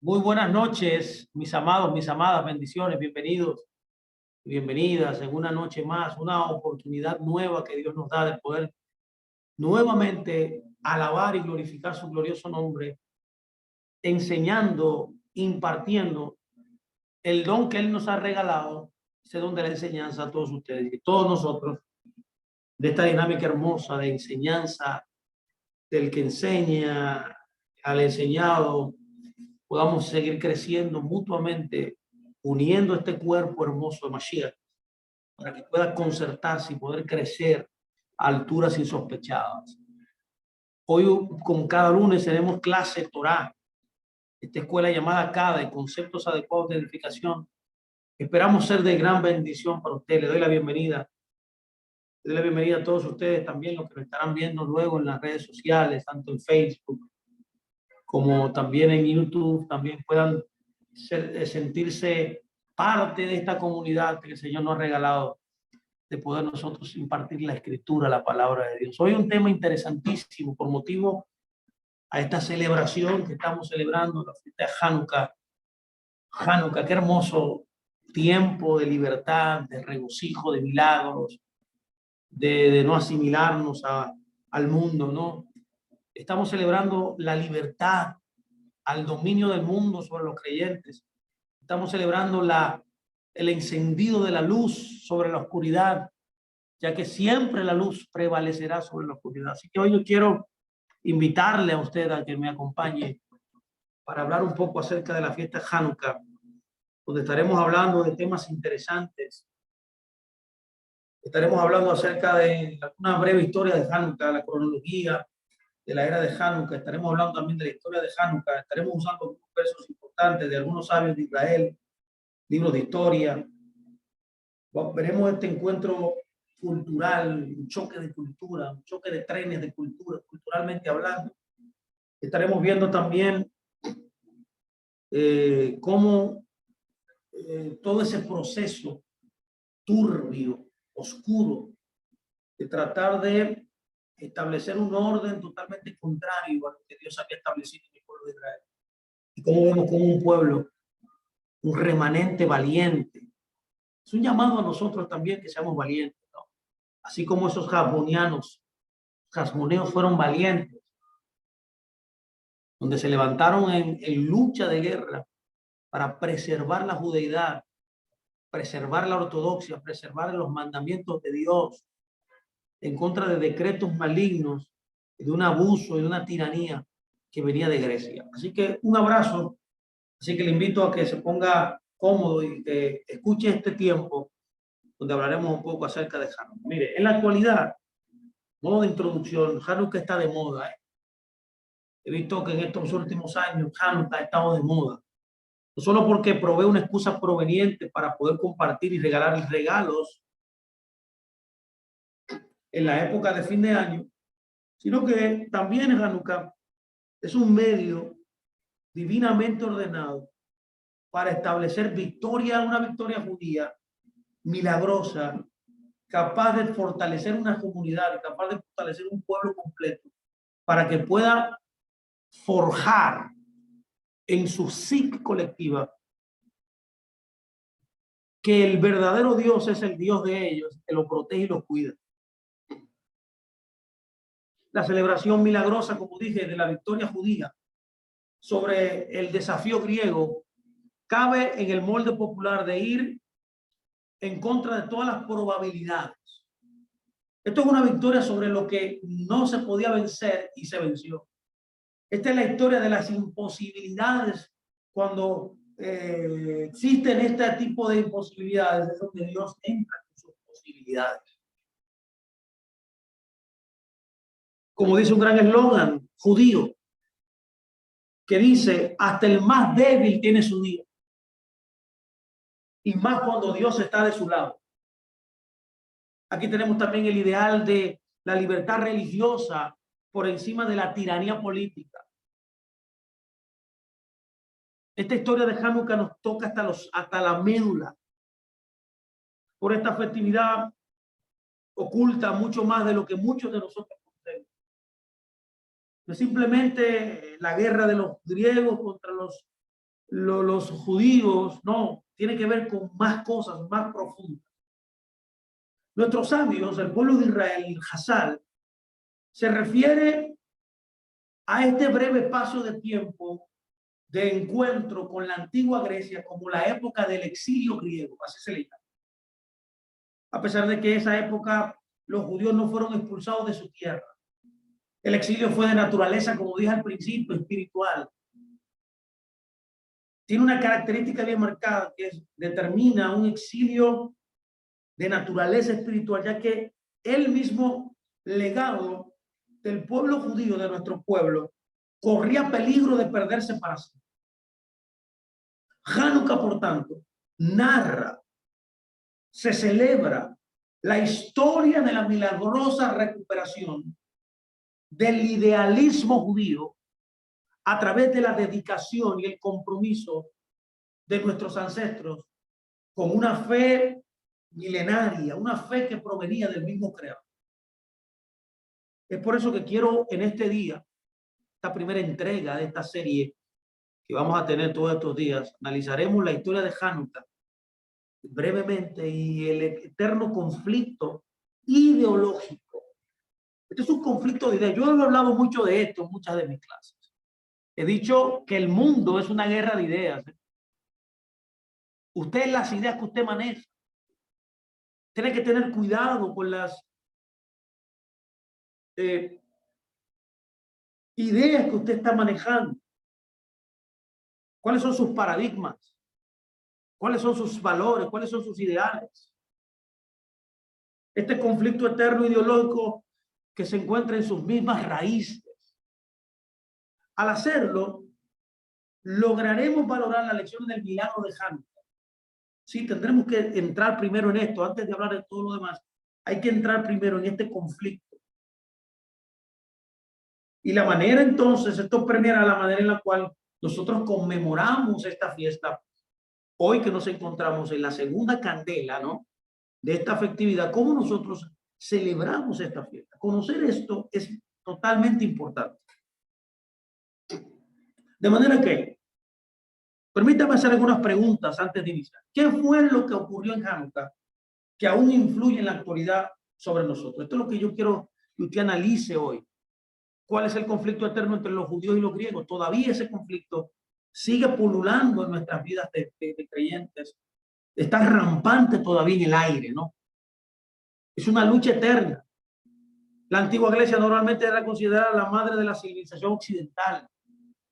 Muy buenas noches, mis amados, mis amadas, bendiciones, bienvenidos y bienvenidas en una noche más, una oportunidad nueva que Dios nos da de poder nuevamente alabar y glorificar su glorioso nombre, enseñando, impartiendo el don que Él nos ha regalado, ese don de la enseñanza a todos ustedes y todos nosotros, de esta dinámica hermosa de enseñanza del que enseña al enseñado, podamos seguir creciendo mutuamente, uniendo este cuerpo hermoso de Mashiach, para que pueda concertarse y poder crecer a alturas insospechadas. Hoy, con cada lunes, tenemos clase Torah, esta escuela llamada CADA, de conceptos adecuados de edificación. Esperamos ser de gran bendición para usted. Le doy la bienvenida. Le doy la bienvenida a todos ustedes, también los que lo estarán viendo luego en las redes sociales, tanto en Facebook como también en YouTube, también puedan sentirse parte de esta comunidad que el Señor nos ha regalado, de poder nosotros impartir la escritura, la palabra de Dios. Hoy un tema interesantísimo por motivo a esta celebración que estamos celebrando, la fiesta de Hanukkah. Hanukkah, qué hermoso tiempo de libertad, de regocijo, de milagros, de no asimilarnos al mundo, ¿no? Estamos celebrando la libertad al dominio del mundo sobre los creyentes. Estamos celebrando el encendido de la luz sobre la oscuridad, ya que siempre la luz prevalecerá sobre la oscuridad. Así que hoy yo quiero invitarle a usted a que me acompañe para hablar un poco acerca de la fiesta Hanukkah, donde estaremos hablando de temas interesantes. Estaremos hablando acerca de una breve historia de Hanukkah, la cronología de la era de Hanukkah. Estaremos hablando también de la historia de Hanukkah. Estaremos usando versos importantes de algunos sabios de Israel, libros de historia. Veremos este encuentro cultural, un choque de cultura, un choque de trenes de cultura, culturalmente hablando. Estaremos viendo también cómo todo ese proceso turbio, oscuro, de tratar de establecer un orden totalmente contrario a lo que Dios había establecido en el pueblo de Israel. Y cómo vemos como un pueblo, un remanente valiente. Es un llamado a nosotros también que seamos valientes, ¿no? Así como esos jasmoneos fueron valientes, donde se levantaron en lucha de guerra para preservar la judeidad, preservar la ortodoxia, preservar los mandamientos de Dios en contra de decretos malignos, de un abuso y de una tiranía que venía de Grecia. Así que un abrazo, así que le invito a que se ponga cómodo y que escuche este tiempo donde hablaremos un poco acerca de Hanukkah. Mire, en la actualidad, modo de introducción, Hanukkah está de moda. He visto que en estos últimos años Hanukkah ha estado de moda. No solo porque provee una excusa proveniente para poder compartir y regalar regalos en la época de fin de año, sino que también Hanukkah es un medio divinamente ordenado para establecer victoria, una victoria judía milagrosa, capaz de fortalecer una comunidad, capaz de fortalecer un pueblo completo, para que pueda forjar en su psique colectiva que el verdadero Dios es el Dios de ellos, que lo protege y lo cuida. La celebración milagrosa, como dije, de la victoria judía sobre el desafío griego cabe en el molde popular de ir en contra de todas las probabilidades. Esto es una victoria sobre lo que no se podía vencer y se venció. Esta es la historia de las imposibilidades. Cuando existen este tipo de imposibilidades, es donde Dios entra con sus posibilidades. Como dice un gran eslogan judío, que dice, hasta el más débil tiene su día. Y más cuando Dios está de su lado. Aquí tenemos también el ideal de la libertad religiosa por encima de la tiranía política. Esta historia de Hanukkah nos toca hasta la médula. Por esta festividad oculta mucho más de lo que muchos de nosotros conocemos. No es simplemente la guerra de los griegos contra los los judíos, no, tiene que ver con más cosas, más profundas. Nuestros sabios, el pueblo de Israel, el Hazal, se refiere a este breve paso de tiempo de encuentro con la antigua Grecia como la época del exilio griego, así se le llama. A pesar de que esa época los judíos no fueron expulsados de su tierra. El exilio fue de naturaleza, como dije al principio, espiritual. Tiene una característica bien marcada que determina un exilio de naturaleza espiritual, ya que el mismo legado del pueblo judío, de nuestro pueblo, corría peligro de perderse para siempre. Hanukkah, por tanto, narra, se celebra la historia de la milagrosa recuperación del idealismo judío a través de la dedicación y el compromiso de nuestros ancestros con una fe milenaria, una fe que provenía del mismo Creador. Es por eso que quiero en este día, esta primera entrega de esta serie que vamos a tener todos estos días, analizaremos la historia de Hanukkah brevemente y el eterno conflicto ideológico. Este es un conflicto de ideas. Yo he hablado mucho de esto en muchas de mis clases. He dicho que el mundo es una guerra de ideas. Usted, las ideas que usted maneja, tiene que tener cuidado con las ideas que usted está manejando. ¿Cuáles son sus paradigmas? ¿Cuáles son sus valores? ¿Cuáles son sus ideales? Este conflicto eterno ideológico que se encuentra en sus mismas raíces. Al hacerlo, lograremos valorar la lección del milagro de Hanukkah. Sí, tendremos que entrar primero en esto, antes de hablar de todo lo demás. Hay que entrar primero en este conflicto. Y la manera entonces, esto permeará la manera en la cual nosotros conmemoramos esta fiesta, hoy que nos encontramos en la segunda candela, ¿no?, de esta festividad, cómo nosotros celebramos esta fiesta. Conocer esto es totalmente importante. De manera que, permítame hacer algunas preguntas antes de iniciar. ¿Qué fue lo que ocurrió en Hanukkah que aún influye en la actualidad sobre nosotros? Esto es lo que yo quiero que usted analice hoy. ¿Cuál es el conflicto eterno entre los judíos y los griegos? Todavía ese conflicto sigue pululando en nuestras vidas de creyentes. Está rampante todavía en el aire, ¿no? Es una lucha eterna. La antigua Grecia normalmente era considerada la madre de la civilización occidental.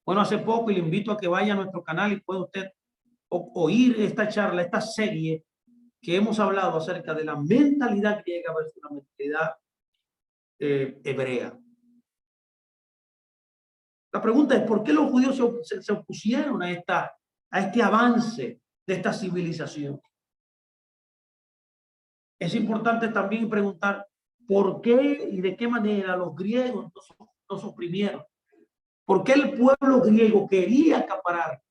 Bueno, hace poco, y le invito a que vaya a nuestro canal y pueda usted oír esta charla, esta serie que hemos hablado acerca de la mentalidad griega versus la mentalidad hebrea. La pregunta es, ¿por qué los judíos se opusieron a este avance de esta civilización? Es importante también preguntar por qué y de qué manera los griegos nos oprimieron. ¿Por qué el pueblo griego quería acaparar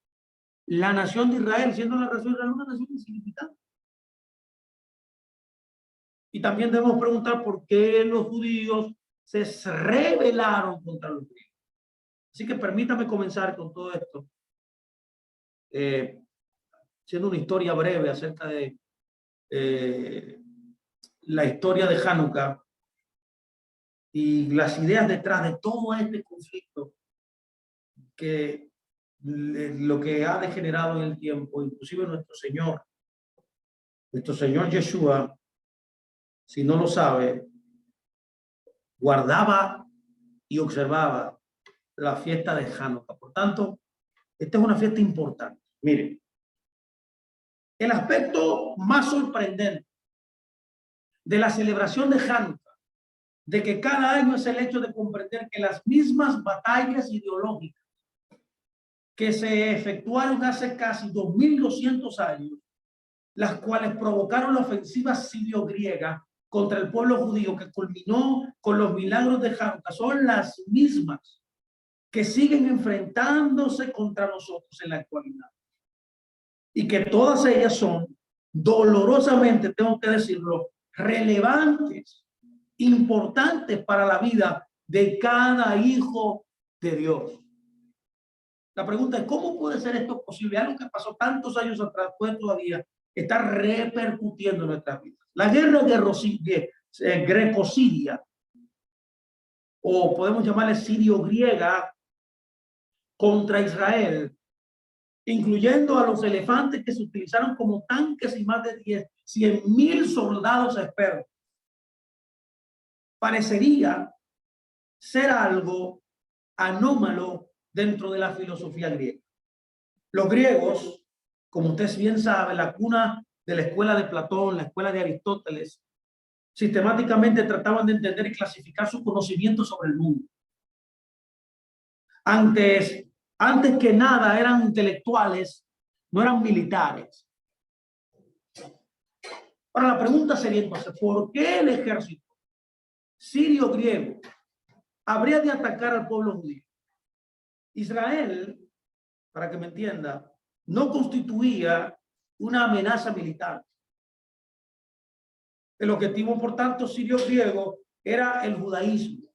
la nación de Israel, siendo la nación de Israel una nación insignificante? Y también debemos preguntar por qué los judíos se rebelaron contra los griegos. Así que permítame comenzar con todo esto, siendo una historia breve acerca de la historia de Hanukkah y las ideas detrás de todo este conflicto que lo que ha degenerado en el tiempo, inclusive nuestro Señor Yeshua, si no lo sabe, guardaba y observaba la fiesta de Hanukkah. Por tanto, esta es una fiesta importante. Miren, el aspecto más sorprendente de la celebración de Hanukkah, de que cada año, es el hecho de comprender que las mismas batallas ideológicas que se efectuaron hace casi 2200 años, las cuales provocaron la ofensiva sirio-griega contra el pueblo judío que culminó con los milagros de Hanukkah, son las mismas que siguen enfrentándose contra nosotros en la actualidad. Y que todas ellas son dolorosamente, tengo que decirlo, relevantes, importantes para la vida de cada hijo de Dios. La pregunta es, ¿cómo puede ser esto posible? Algo que pasó tantos años atrás puede todavía estar repercutiendo en nuestras vidas. La guerra greco-siria, o podemos llamarle sirio-griega, contra Israel, incluyendo a los elefantes que se utilizaron como tanques y más de 100,000 soldados expertos, parecería ser algo anómalo dentro de la filosofía griega. Los griegos, como usted bien sabe, la cuna de la escuela de Platón, la escuela de Aristóteles, sistemáticamente trataban de entender y clasificar su conocimiento sobre el mundo. Antes que nada eran intelectuales, no eran militares. Ahora la pregunta sería entonces, ¿por qué el ejército sirio-griego habría de atacar al pueblo judío? Israel, para que me entienda, no constituía una amenaza militar. El objetivo, por tanto, sirio-griego era el judaísmo.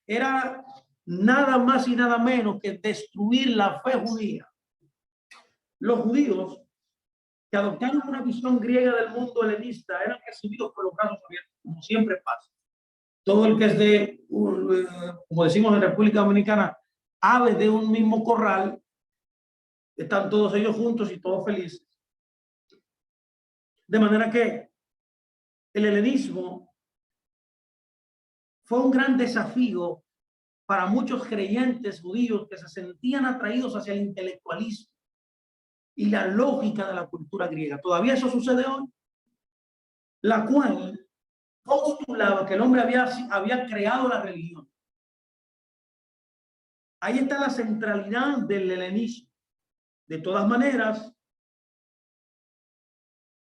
Era nada más y nada menos que destruir la fe judía. Los judíos que adoptaron una visión griega del mundo helenista eran recibidos por los brazos abiertos, como siempre pasa. Todo el que es de, como decimos en República Dominicana, aves de un mismo corral, están todos ellos juntos y todos felices. De manera que el helenismo fue un gran desafío para muchos creyentes judíos que se sentían atraídos hacia el intelectualismo y la lógica de la cultura griega. Todavía eso sucede hoy, la cual postulaba que el hombre había creado la religión. Ahí está la centralidad del helenismo. De todas maneras,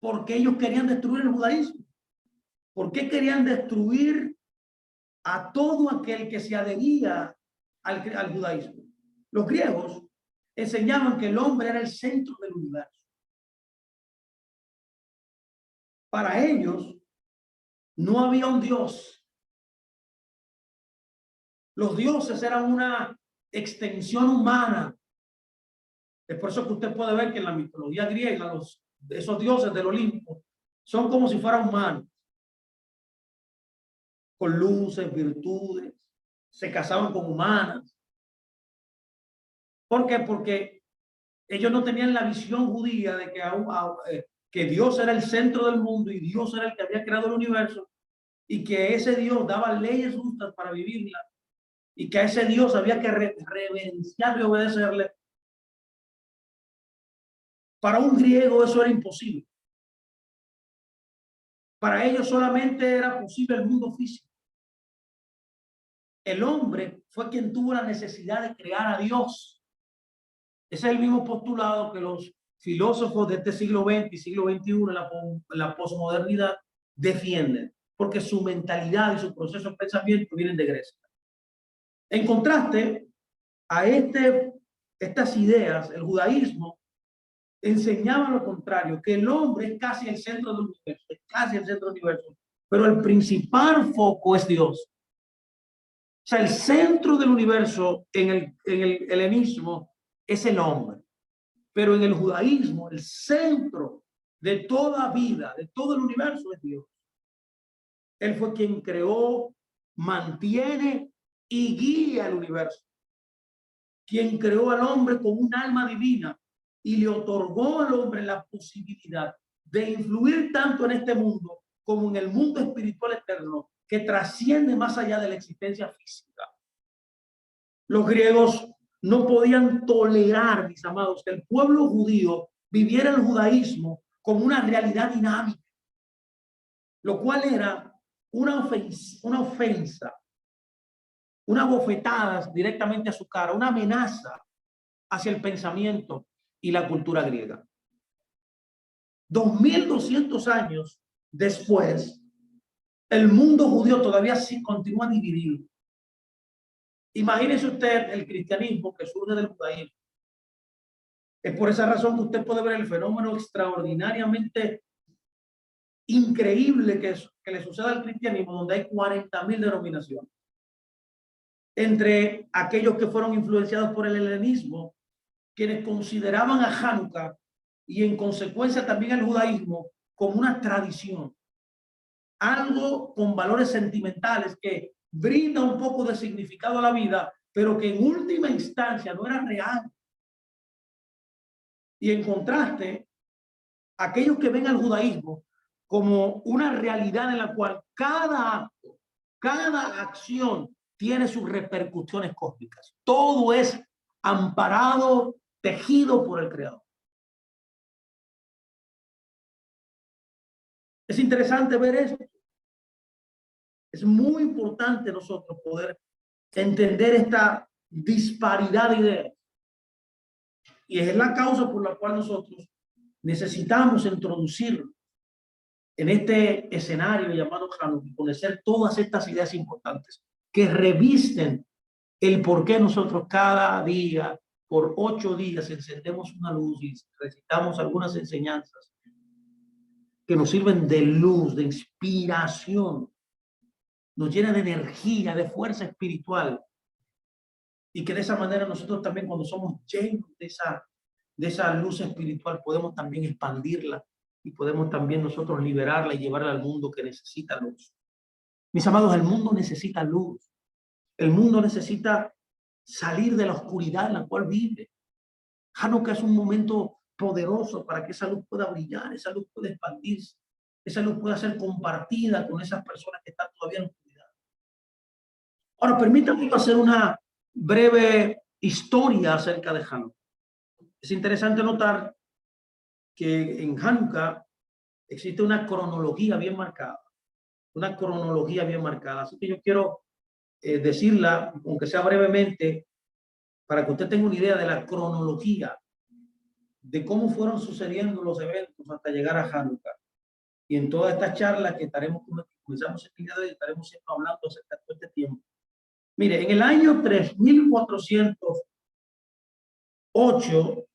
¿por qué ellos querían destruir el judaísmo? ¿Por qué querían destruir a todo aquel que se adhería al judaísmo? Los griegos enseñaban que el hombre era el centro del universo. Para ellos no había un Dios. Los dioses eran una extensión humana. Es por eso que usted puede ver que en la mitología griega esos dioses del Olimpo son como si fueran humanos, con luces, virtudes, se casaban con humanas. ¿Por qué? Porque ellos no tenían la visión judía de que Dios era el centro del mundo y Dios era el que había creado el universo y que ese Dios daba leyes justas para vivirlas y que a ese Dios había que reverenciarle y obedecerle. Para un griego eso era imposible. Para ellos solamente era posible el mundo físico. El hombre fue quien tuvo la necesidad de crear a Dios. Ese es el mismo postulado que los filósofos de este siglo XX y siglo XXI en la posmodernidad defienden, porque su mentalidad y su proceso de pensamiento vienen de Grecia. En contraste a estas ideas, el judaísmo enseñaba lo contrario, que el hombre es casi el centro del universo, es casi el centro del universo, pero el principal foco es Dios. O sea, el centro del universo en el helenismo es el hombre, pero en el judaísmo el centro de toda vida, de todo el universo es Dios. Él fue quien creó, mantiene y guía el universo. Quien creó al hombre con un alma divina y le otorgó al hombre la posibilidad de influir tanto en este mundo como en el mundo espiritual eterno que trasciende más allá de la existencia física. Los griegos no podían tolerar, mis amados, que el pueblo judío viviera el judaísmo como una realidad dinámica, lo cual era una ofensa, una bofetada directamente a su cara, una amenaza hacia el pensamiento y la cultura griega. 2200 años después, el mundo judío todavía sí continúa dividido. Imagínese usted el cristianismo que surge del judaísmo. Es por esa razón que usted puede ver el fenómeno extraordinariamente increíble que le sucede al cristianismo, donde hay 40,000 denominaciones. entre aquellos que fueron influenciados por el helenismo, quienes consideraban a Hanukkah y en consecuencia también al judaísmo como una tradición, algo con valores sentimentales que brinda un poco de significado a la vida, pero que en última instancia no era real. Y en contraste, aquellos que ven al judaísmo como una realidad en la cual cada acto, cada acción tiene sus repercusiones cósmicas. Todo es amparado, tejido por el Creador. Es interesante ver esto. Es muy importante nosotros poder entender esta disparidad de ideas. Y es la causa por la cual nosotros necesitamos introducir en este escenario llamado Hanukkah, conocer todas estas ideas importantes que revisten el por qué nosotros cada día, por 8 días, encendemos una luz y recitamos algunas enseñanzas que nos sirven de luz, de inspiración, nos llena de energía, de fuerza espiritual, y que de esa manera nosotros también, cuando somos llenos de esa luz espiritual, podemos también expandirla y podemos también nosotros liberarla y llevarla al mundo que necesita luz. Mis amados, el mundo necesita luz. El mundo necesita salir de la oscuridad en la cual vive. Hanukkah es un momento poderoso para que esa luz pueda brillar, esa luz pueda expandirse, esa luz pueda ser compartida con esas personas que están todavía en la oscuridad. Ahora, permítanme hacer una breve historia acerca de Hanukkah. Es interesante notar que en Hanukkah existe una cronología bien marcada, una cronología bien marcada. Así que yo quiero decirla, aunque sea brevemente, para que usted tenga una idea de la cronología, de cómo fueron sucediendo los eventos hasta llegar a Hanukkah. Y en toda esta charla que comenzamos este día de hoy, estaremos siempre hablando acerca de todo este tiempo. Mire, en el año 3408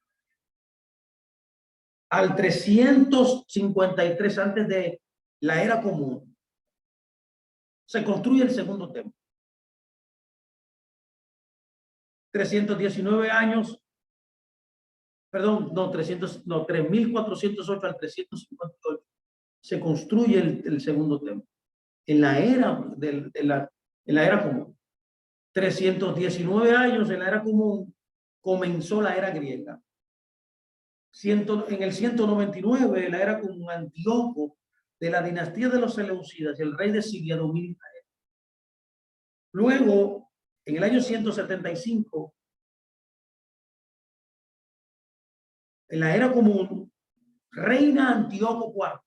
al 353 antes de la era común, se construye el segundo templo. 319 años, perdón, no, 3408 al 358 se construye el segundo templo. En la era en la era común. 319 años en la era común comenzó la era griega. En el 199, la era común, Antíoco, de la dinastía de los Seleucidas, el rey de Siria, domina Israel. Luego, en el año 175, en la era común, reina Antíoco IV.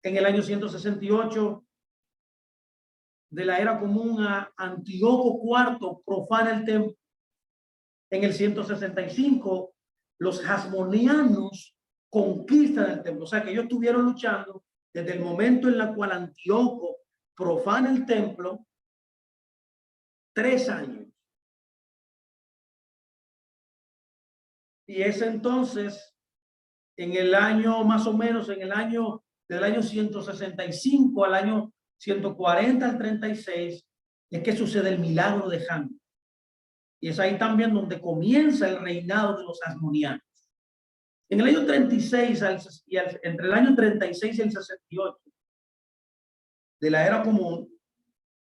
En el año 168, de la era común, a Antíoco IV profana el templo. En el 165, los hasmonianos conquistan el templo. O sea que ellos estuvieron luchando desde el momento en el cual Antíoco profana el templo, 3 años. Y es entonces, en el año más o menos, del año 165 al año 140 al 36, es que sucede el milagro de Hanukkah. Y es ahí también donde comienza el reinado de los hasmonianos. En el año 36, entre el año 36 y el 68 de la era común,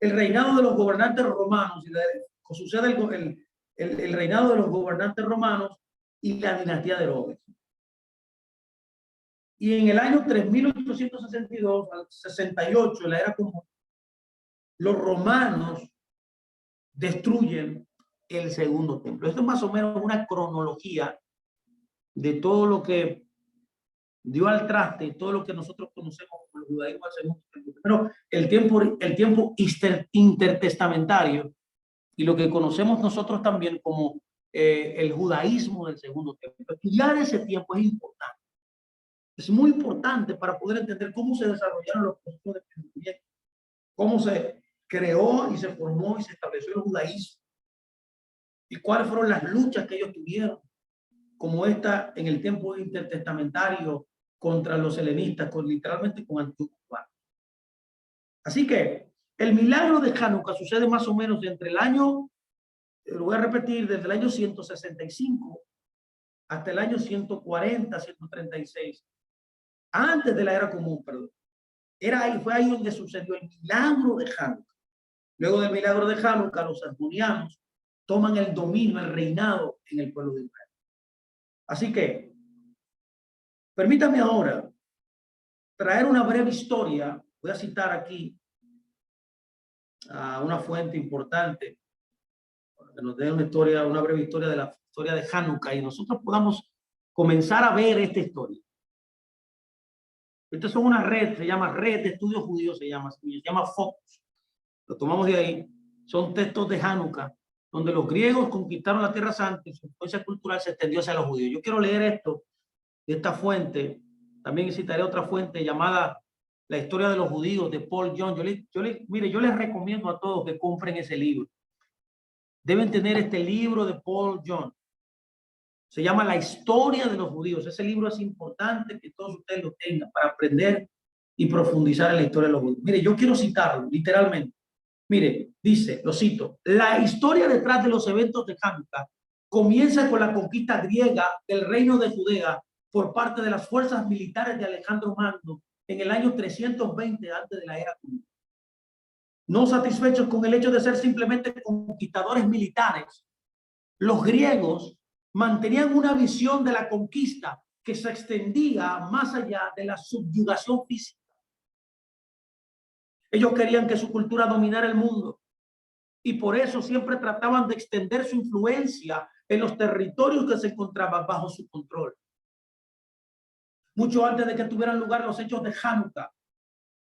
el reinado de los gobernantes romanos, sucede el reinado de los gobernantes romanos y la dinastía de Herodes. Y en el año 3862 al 68, la era común, los romanos destruyen el segundo templo. Esto es más o menos una cronología de todo lo que dio al traste, todo lo que nosotros conocemos como el judaísmo al segundo templo. Pero el tiempo intertestamentario y lo que conocemos nosotros también como el judaísmo del segundo templo. Estudiar ese tiempo es importante. Es muy importante para poder entender cómo se desarrollaron los procesos de pensamiento, cómo se creó y se formó y se estableció el judaísmo y cuáles fueron las luchas que ellos tuvieron, como esta en el tiempo intertestamentario contra los helenistas, literalmente con Antíoco IV. Así que El milagro de Hanukkah sucede más o menos entre el año, lo voy a repetir, desde el año 165 hasta el año 140, 136, antes de la era común, perdón. Fue ahí donde sucedió el milagro de Hanukkah. Luego del milagro de Hanukkah, los hasmonianos toman el dominio, el reinado en el pueblo de Israel. Así que, permítame ahora traer una breve historia. Voy a citar aquí a una fuente importante que nos dé una breve historia de la historia de Hanukkah y nosotros podamos comenzar a ver esta historia. Esta es una red, se llama Red de Estudios Judíos, se llama Focus. Lo tomamos de ahí. Son textos de Hanukkah, donde los griegos conquistaron la Tierra Santa y su influencia cultural se extendió hacia los judíos. Yo quiero leer esto de esta fuente. También citaré otra fuente llamada La historia de los judíos, de Paul John. Mire, yo les recomiendo a todos que compren ese libro. Deben tener este libro de Paul John. Se llama La historia de los judíos. Ese libro es importante que todos ustedes lo tengan para aprender y profundizar en la historia de los judíos. Mire, yo quiero citarlo literalmente. Mire, dice, lo cito: la historia detrás de los eventos de Hanukkah comienza con la conquista griega del reino de Judea por parte de las fuerzas militares de Alejandro Magno en el año 320 antes de la era común. No satisfechos con el hecho de ser simplemente conquistadores militares, los griegos mantenían una visión de la conquista que se extendía más allá de la subyugación física. Ellos querían que su cultura dominara el mundo y por eso siempre trataban de extender su influencia en los territorios que se encontraban bajo su control. Mucho antes de que tuvieran lugar los hechos de Hanukkah,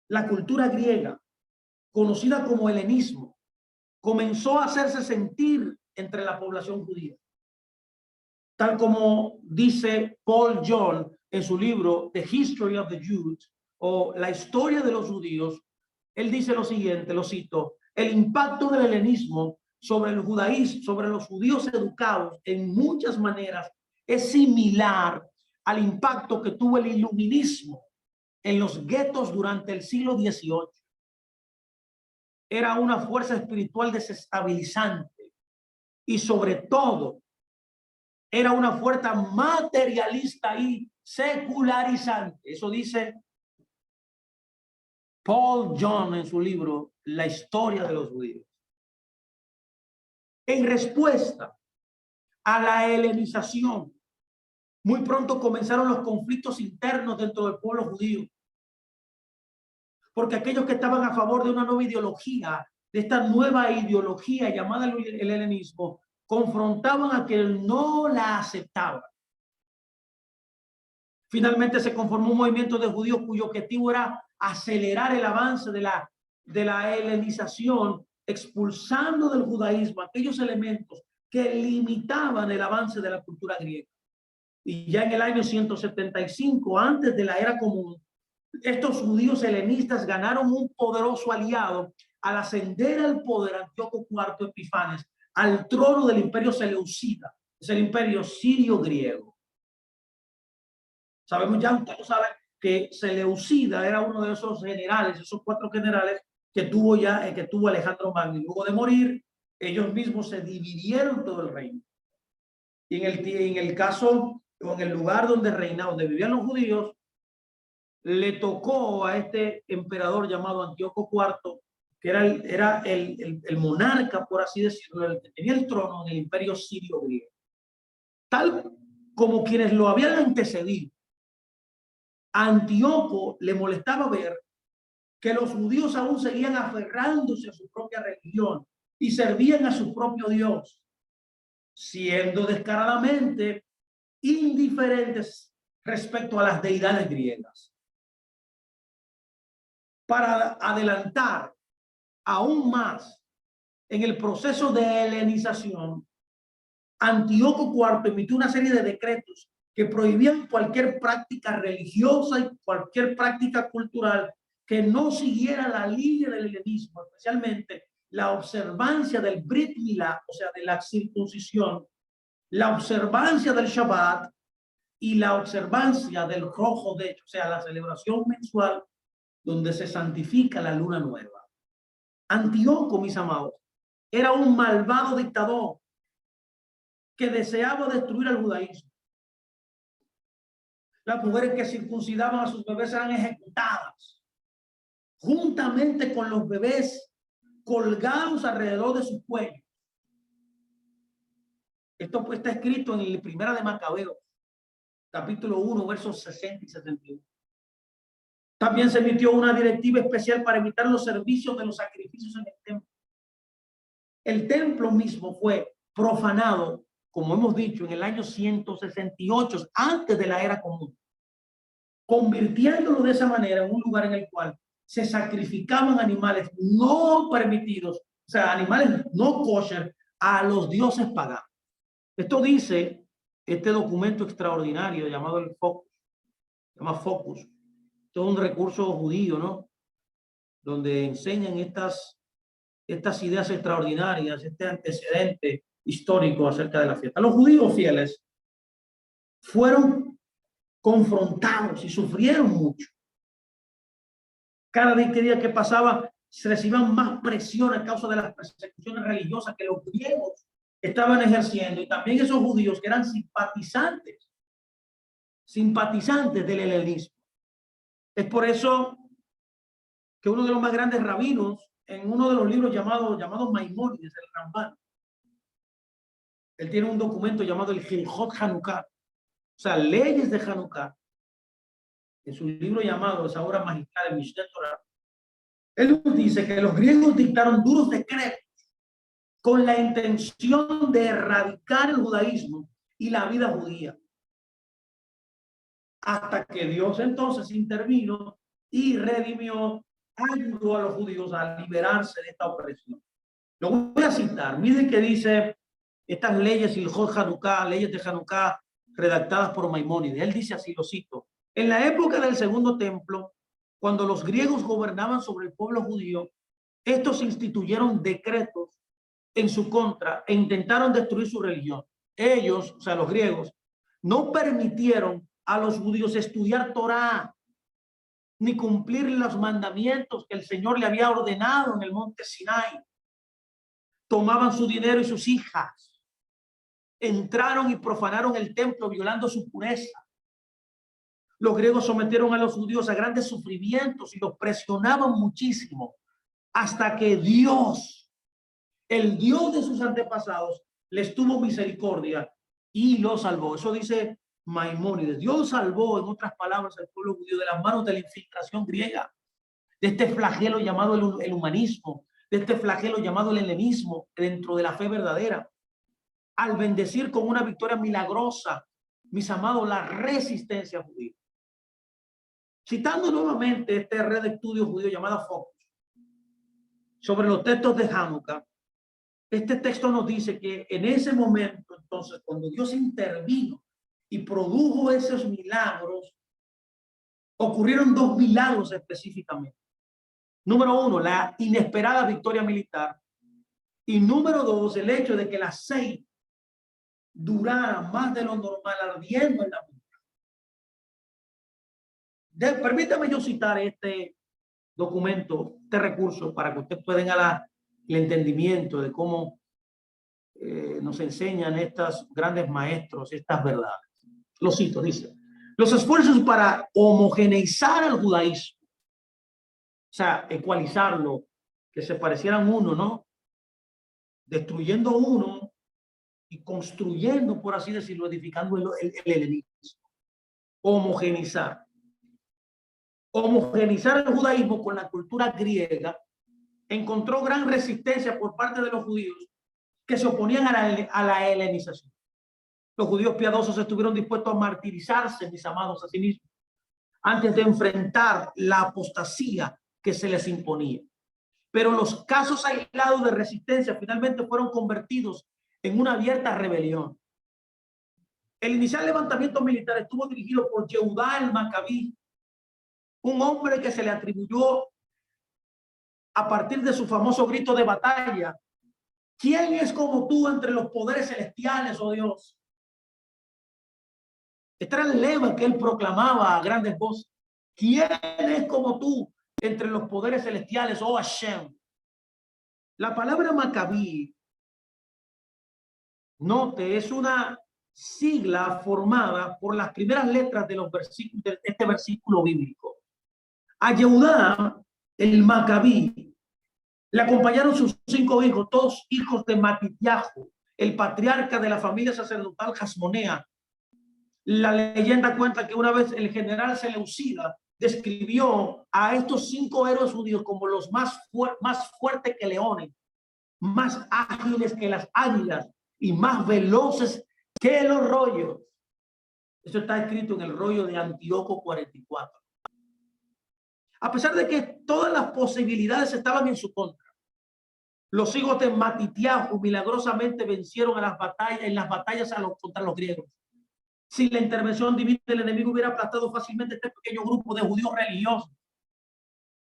la cultura griega, conocida como helenismo, comenzó a hacerse sentir entre la población judía. Tal como dice Paul John en su libro The History of the Jews, o La historia de los judíos, él dice lo siguiente, lo cito: el impacto del helenismo sobre el judaísmo, sobre los judíos educados en muchas maneras es similar al impacto que tuvo el iluminismo en los guetos durante el siglo XVIII. Era una fuerza espiritual desestabilizante y sobre todo era una fuerza materialista y secularizante. Eso dice Paul John en su libro La historia de los judíos. En respuesta a la helenización, muy pronto comenzaron los conflictos internos dentro del pueblo judío. Porque aquellos que estaban a favor de una nueva ideología, de esta nueva ideología llamada el helenismo, confrontaban a quien no la aceptaba. Finalmente se conformó un movimiento de judíos cuyo objetivo era acelerar el avance de la helenización, expulsando del judaísmo aquellos elementos que limitaban el avance de la cultura griega. Y ya en el año 175, antes de la era común, estos judíos helenistas ganaron un poderoso aliado al ascender al poder Antíoco IV Epifanes al trono del imperio seleucida, es el imperio sirio-griego. Sabemos ya, ustedes saben que Seleucida era uno de esos generales, esos 4 generales que tuvo Alejandro Magno. Y luego de morir, ellos mismos se dividieron todo el reino. Y en el caso, o en el lugar donde reinaban, donde vivían los judíos, le tocó a este emperador llamado Antíoco IV, que era el monarca, por así decirlo, el que tenía el trono en el imperio sirio-griego. Tal como quienes lo habían antecedido, a Antíoco le molestaba ver que los judíos aún seguían aferrándose a su propia religión y servían a su propio Dios, siendo descaradamente indiferentes respecto a las deidades griegas. Para adelantar aún más en el proceso de helenización, Antíoco IV emitió una serie de decretos que prohibían cualquier práctica religiosa y cualquier práctica cultural que no siguiera la línea del helenismo, especialmente la observancia del Brit Milá, o sea, de la circuncisión, la observancia del Shabbat y la observancia del Rosh Hodesh, o sea, la celebración mensual donde se santifica la luna nueva. Antíoco, mis amados, era un malvado dictador que deseaba destruir el judaísmo. Las mujeres que circuncidaban a sus bebés eran ejecutadas, juntamente con los bebés colgados alrededor de su cuello. Esto pues está escrito en el Primera de Macabeos, capítulo 1, versos 60 y 71. También se emitió una directiva especial para evitar los servicios de los sacrificios en el templo. El templo mismo fue profanado, como hemos dicho, en el año 168, antes de la era común, convirtiéndolo de esa manera en un lugar en el cual se sacrificaban animales no permitidos, o sea, animales no kosher, a los dioses paganos. Esto dice este documento extraordinario llamado el Focus, se llama Focus, todo un recurso judío, ¿no? Donde enseñan estas ideas extraordinarias, este antecedente histórico acerca de la fiesta. Los judíos fieles fueron confrontados y sufrieron mucho. Cada día que pasaba se recibían más presión a causa de las persecuciones religiosas que los griegos estaban ejerciendo, y también esos judíos que eran simpatizantes del helenismo. Es por eso que uno de los más grandes rabinos, en uno de los libros llamados Maimónides, el Rambán, él tiene un documento llamado el Hilchot Hanukkah, o sea, leyes de Hanukkah, en su libro llamado, esa obra magistral de Mishneh Torah. Él nos dice que los griegos dictaron duros decretos con la intención de erradicar el judaísmo y la vida judía, hasta que Dios entonces intervino y redimió, ayudó a los judíos a liberarse de esta opresión. Lo voy a citar. Miren que dice estas leyes, Hilchot Hanukkah, leyes de Hanukkah, redactadas por Maimónides. Él dice así, lo cito: en la época del segundo templo, cuando los griegos gobernaban sobre el pueblo judío, estos instituyeron decretos en su contra e intentaron destruir su religión. Ellos, o sea, los griegos, no permitieron a los judíos estudiar Torah ni cumplir los mandamientos que el Señor le había ordenado en el monte Sinai. Tomaban su dinero y sus hijas, entraron y profanaron el templo violando su pureza. Los griegos sometieron a los judíos a grandes sufrimientos y los presionaban muchísimo, hasta que Dios, el Dios de sus antepasados, les tuvo misericordia y los salvó. Eso dice Maimónides. Dios salvó, en otras palabras, al pueblo judío de las manos de la infiltración griega, de este flagelo llamado el humanismo, de este flagelo llamado el helenismo dentro de la fe verdadera, al bendecir con una victoria milagrosa, mis amados, la resistencia judía. Citando nuevamente este red de estudios judío llamada Focus sobre los textos de Hanukkah, este texto nos dice que en ese momento, entonces, cuando Dios intervino y produjo esos milagros, ocurrieron dos milagros específicamente. Número uno, la inesperada victoria militar. Y número dos, el hecho de que el aceite durara más de lo normal ardiendo en la punta. Permítame yo citar este documento, este recurso, para que usted pueda tener el entendimiento de cómo nos enseñan estos grandes maestros estas verdades. Lo cito, dice: los esfuerzos para homogeneizar al judaísmo, o sea, ecualizarlo, que se parecieran uno, ¿no? Destruyendo uno y construyendo, por así decirlo, edificando el helenismo. Homogeneizar el judaísmo con la cultura griega encontró gran resistencia por parte de los judíos que se oponían a la helenización. Los judíos piadosos estuvieron dispuestos a martirizarse, mis amados, a sí mismos, antes de enfrentar la apostasía que se les imponía. Pero los casos aislados de resistencia finalmente fueron convertidos en una abierta rebelión. El inicial levantamiento militar estuvo dirigido por Yehudá el Macabí, un hombre que se le atribuyó a partir de su famoso grito de batalla: ¿quién es como tú entre los poderes celestiales, oh Dios? Este era el lema que él proclamaba a grandes voces. ¿Quién es como tú entre los poderes celestiales, oh Hashem? La palabra Macabí, note, es una sigla formada por las primeras letras de los versículos de este versículo bíblico. A Yehudá, el Macabí, le acompañaron sus 5 hijos, todos hijos de Matitiahu, el patriarca de la familia sacerdotal Hasmonea. La leyenda cuenta que una vez el general Seleucida describió a estos 5 héroes judíos como los más fuertes que leones, más ágiles que las águilas y más veloces que los rollos. Eso está escrito en el rollo de Antíoco 44. A pesar de que todas las posibilidades estaban en su contra, los hijos de Matitiahu milagrosamente vencieron en las batallas contra los griegos. Sin la intervención divina, el enemigo hubiera aplastado fácilmente este pequeño grupo de judíos religiosos.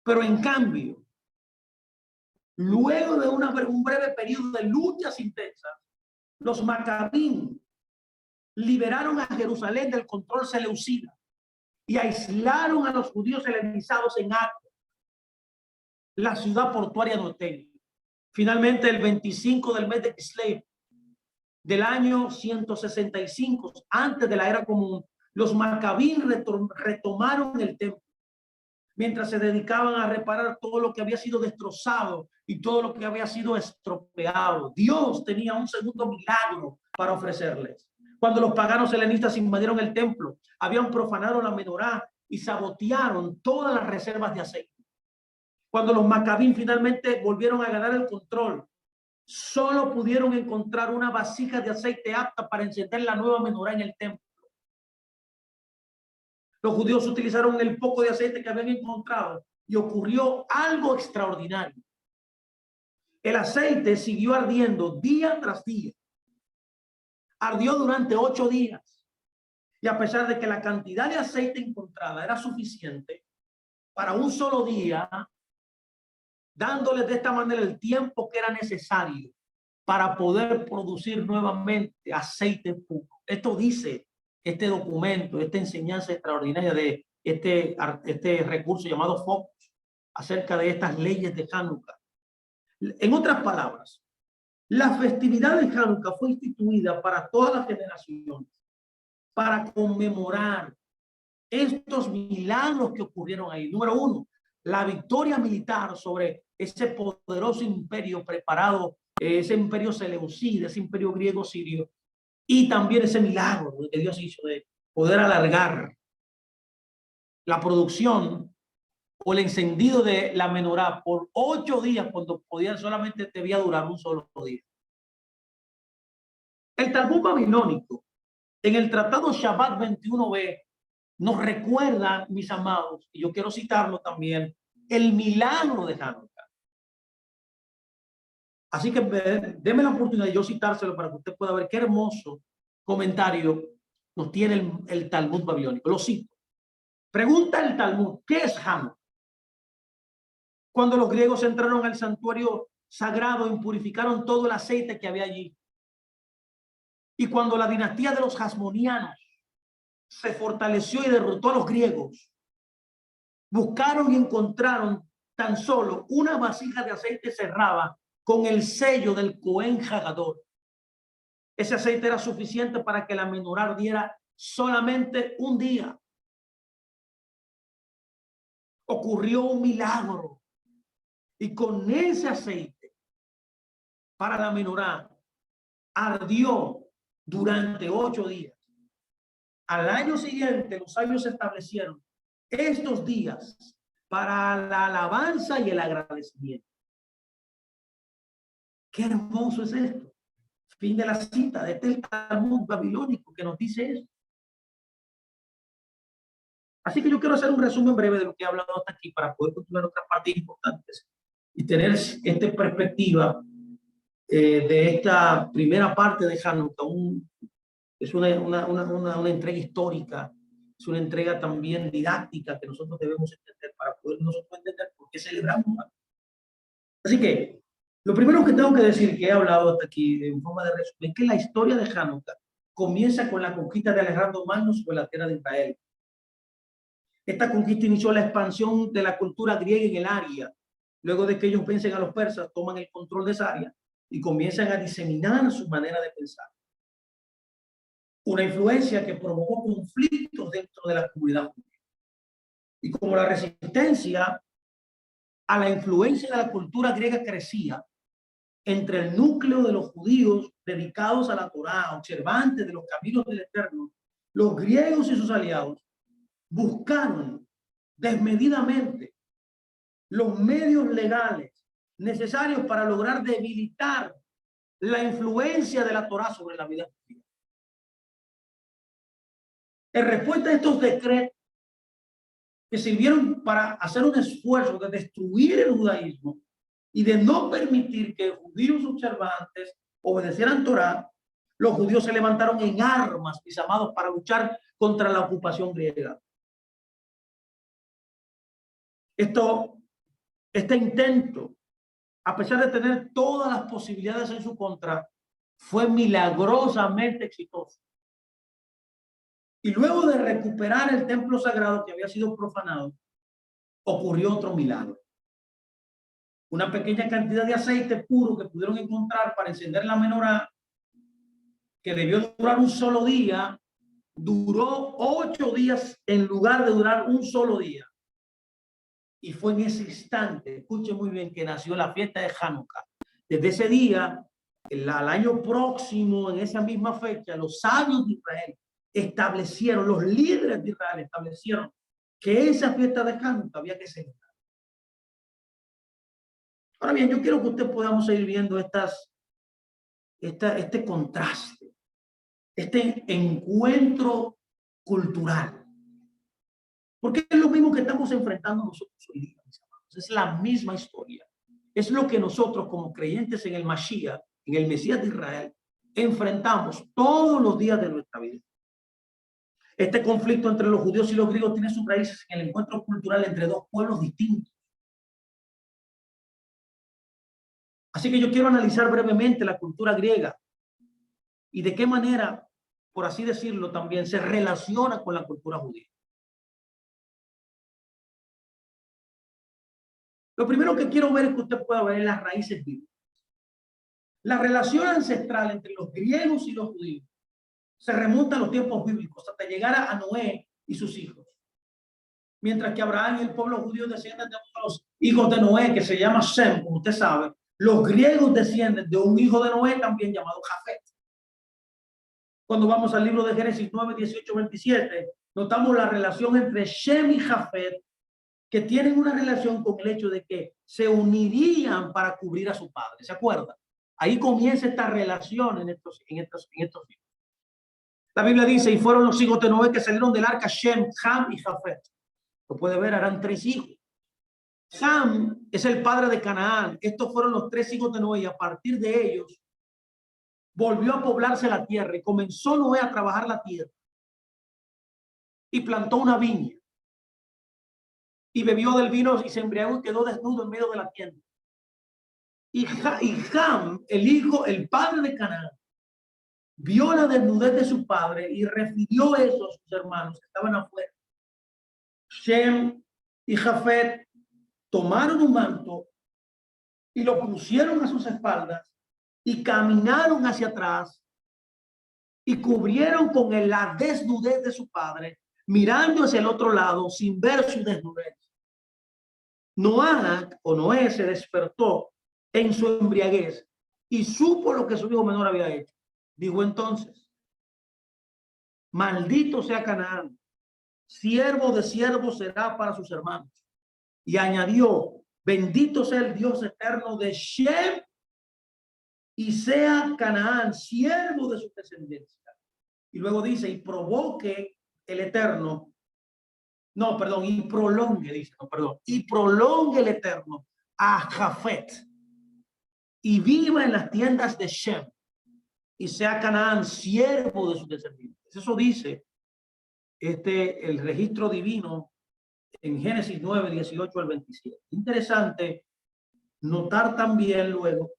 Pero en cambio, luego de un breve periodo de luchas intensas, los Macabín liberaron a Jerusalén del control seleucida y aislaron a los judíos helenizados en Acre, la ciudad portuaria de Otel. Finalmente, el 25 del mes de Kislev del año 165 antes de la era común, los Macabín retomaron el templo mientras se dedicaban a reparar todo lo que había sido destrozado y todo lo que había sido estropeado. Dios tenía un segundo milagro para ofrecerles. Cuando los paganos helenistas invadieron el templo, habían profanado la menorá y sabotearon todas las reservas de aceite. Cuando los Macabín finalmente volvieron a ganar el control, solo pudieron encontrar una vasija de aceite apta para encender la nueva menorá en el templo. Los judíos utilizaron el poco de aceite que habían encontrado y ocurrió algo extraordinario. El aceite siguió ardiendo día tras día. Ardió durante 8 días. Y a pesar de que la cantidad de aceite encontrada era suficiente para un solo día, dándoles de esta manera el tiempo que era necesario para poder producir nuevamente aceite puro. Esto dice este documento, esta enseñanza extraordinaria de este recurso llamado Focus acerca de estas leyes de Hanukkah. En otras palabras, la festividad de Hanukkah fue instituida para todas las generaciones para conmemorar estos milagros que ocurrieron ahí. Número 1, la victoria militar sobre ese poderoso imperio preparado, ese imperio seleucida, ese imperio griego sirio, y también ese milagro que Dios hizo de poder alargar la producción o el encendido de la menorá por 8 días cuando solamente debía durar un solo día. El Talmud babilónico en el tratado Shabbat 21b nos recuerda, mis amados, y yo quiero citarlo también, el milagro de Hanukkah. Así que déme la oportunidad de yo citárselo para que usted pueda ver qué hermoso comentario nos tiene el Talmud babilónico. Lo cito. Pregunta el Talmud, ¿qué es Hanukkah? Cuando los griegos entraron al santuario sagrado, impurificaron todo el aceite que había allí. Y cuando la dinastía de los Hasmonianos se fortaleció y derrotó a los griegos, buscaron y encontraron tan solo una vasija de aceite cerrada con el sello del Cohen Hagadol. Ese aceite era suficiente para que la menorá ardiera solamente un día. Ocurrió un milagro y con ese aceite para la menorá ardió durante 8 días. Al año siguiente, los sabios establecieron estos días para la alabanza y el agradecimiento. Qué hermoso es esto. Fin de la cita de este Talmud babilónico que nos dice eso. Así que yo quiero hacer un resumen breve de lo que he hablado hasta aquí para poder continuar otras partes importantes y tener esta perspectiva de esta primera parte de Hanukkah. Es una entrega histórica, es una entrega también didáctica que nosotros debemos entender para poder nosotros entender por qué celebramos. Así que lo primero que tengo que decir, que he hablado hasta aquí en forma de resumen, es que la historia de Hanukkah comienza con la conquista de Alejandro Magno sobre la tierra de Israel. Esta conquista inició la expansión de la cultura griega en el área Luego de que ellos vencen a los persas, toman el control de esa área y comienzan a diseminar su manera de pensar. Una influencia que provocó conflictos dentro de la comunidad judía. Y como la resistencia a la influencia de la cultura griega crecía entre el núcleo de los judíos dedicados a la Torá, observantes de los caminos del Eterno, los griegos y sus aliados buscaron desmedidamente los medios legales necesarios para lograr debilitar la influencia de la Torá sobre la vida judía. En respuesta a estos decretos que sirvieron para hacer un esfuerzo de destruir el judaísmo y de no permitir que judíos observantes obedecieran Torá, los judíos se levantaron en armas, mis amados, para luchar contra la ocupación griega. Este intento, a pesar de tener todas las posibilidades en su contra, fue milagrosamente exitoso. Y luego de recuperar el templo sagrado que había sido profanado, ocurrió otro milagro. Una pequeña cantidad de aceite puro que pudieron encontrar para encender la menorá, que debió durar un solo día, duró 8 días en lugar de durar un solo día. Y fue en ese instante, escuchen muy bien, que nació la fiesta de Hanukkah. Desde ese día, al año próximo, en esa misma fecha, los sabios de Israel establecieron, los líderes de Israel establecieron que esa fiesta de Hanukkah había que celebrar. Ahora bien, yo quiero que usted podamos seguir viendo este contraste, este encuentro cultural. Porque es lo mismo que estamos enfrentando nosotros hoy día, mis amados. Es la misma historia. Es lo que nosotros como creyentes en el Mashiach, en el Mesías de Israel, enfrentamos todos los días de nuestra vida. Este conflicto entre los judíos y los griegos tiene sus raíces en el encuentro cultural entre dos pueblos distintos. Así que yo quiero analizar brevemente la cultura griega y de qué manera, por así decirlo, también se relaciona con la cultura judía. Lo primero que quiero ver es que usted pueda ver las raíces bíblicas. La relación ancestral entre los griegos y los judíos se remonta a los tiempos bíblicos, hasta llegar a Noé y sus hijos. Mientras que Abraham y el pueblo judío descienden de los hijos de Noé, que se llama Sem, como usted sabe, los griegos descienden de un hijo de Noé también llamado Jafet. Cuando vamos al libro de Génesis 9, 18, 27, notamos la relación entre Shem y Jafet, que tienen una relación con el hecho de que se unirían para cubrir a su padre. ¿Se acuerdan? Ahí comienza esta relación en estos hijos. La Biblia dice, y fueron los hijos de Noé que salieron del arca, Shem, Ham y Jafet. Lo puede ver, eran 3 hijos. Ham es el padre de Canaán. Estos fueron los 3 hijos de Noé y a partir de ellos volvió a poblarse la tierra y comenzó Noé a trabajar la tierra y plantó una viña y bebió del vino y se embriagó y quedó desnudo en medio de la tienda. Y Ham, el padre de Canaán, vio la desnudez de su padre y refirió eso a sus hermanos que estaban afuera. Shem y Jafet tomaron un manto y lo pusieron a sus espaldas y caminaron hacia atrás y cubrieron con él la desnudez de su padre, mirando hacia el otro lado sin ver su desnudez. Noé se despertó en su embriaguez y supo lo que su hijo menor había hecho. Dijo entonces, maldito sea Canaán, siervo de siervos será para sus hermanos. Y añadió, bendito sea el Dios eterno de Shem y sea Canaán siervo de su descendencia. Y luego dice, y provoque el eterno, y prolongue el eterno a Jafet y viva en las tiendas de Shem y sea Canaán siervo de sus descendientes. Eso dice el registro divino en Génesis 9, 18 al 27. Interesante notar también luego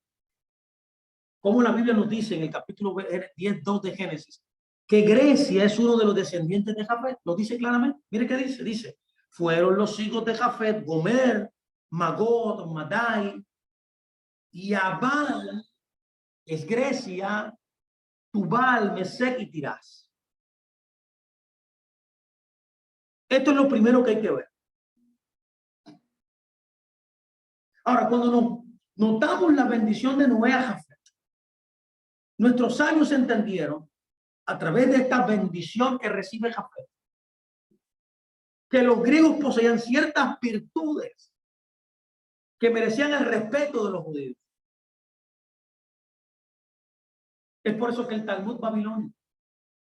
cómo la Biblia nos dice en el capítulo 10, 2 de Génesis, que Grecia es uno de los descendientes de Jafet. Lo dice claramente. Mire qué dice. Dice, fueron los hijos de Jafet, Gomer, Magog, Madai, y Abal es Grecia, Tubal, Mesec y Tirás. Esto es lo primero que hay que ver. Ahora, cuando nos notamos la bendición de Noé a Jafet, nuestros sabios entendieron a través de esta bendición que recibe Jafet que los griegos poseían ciertas virtudes que merecían el respeto de los judíos. Es por eso que el Talmud babilónico,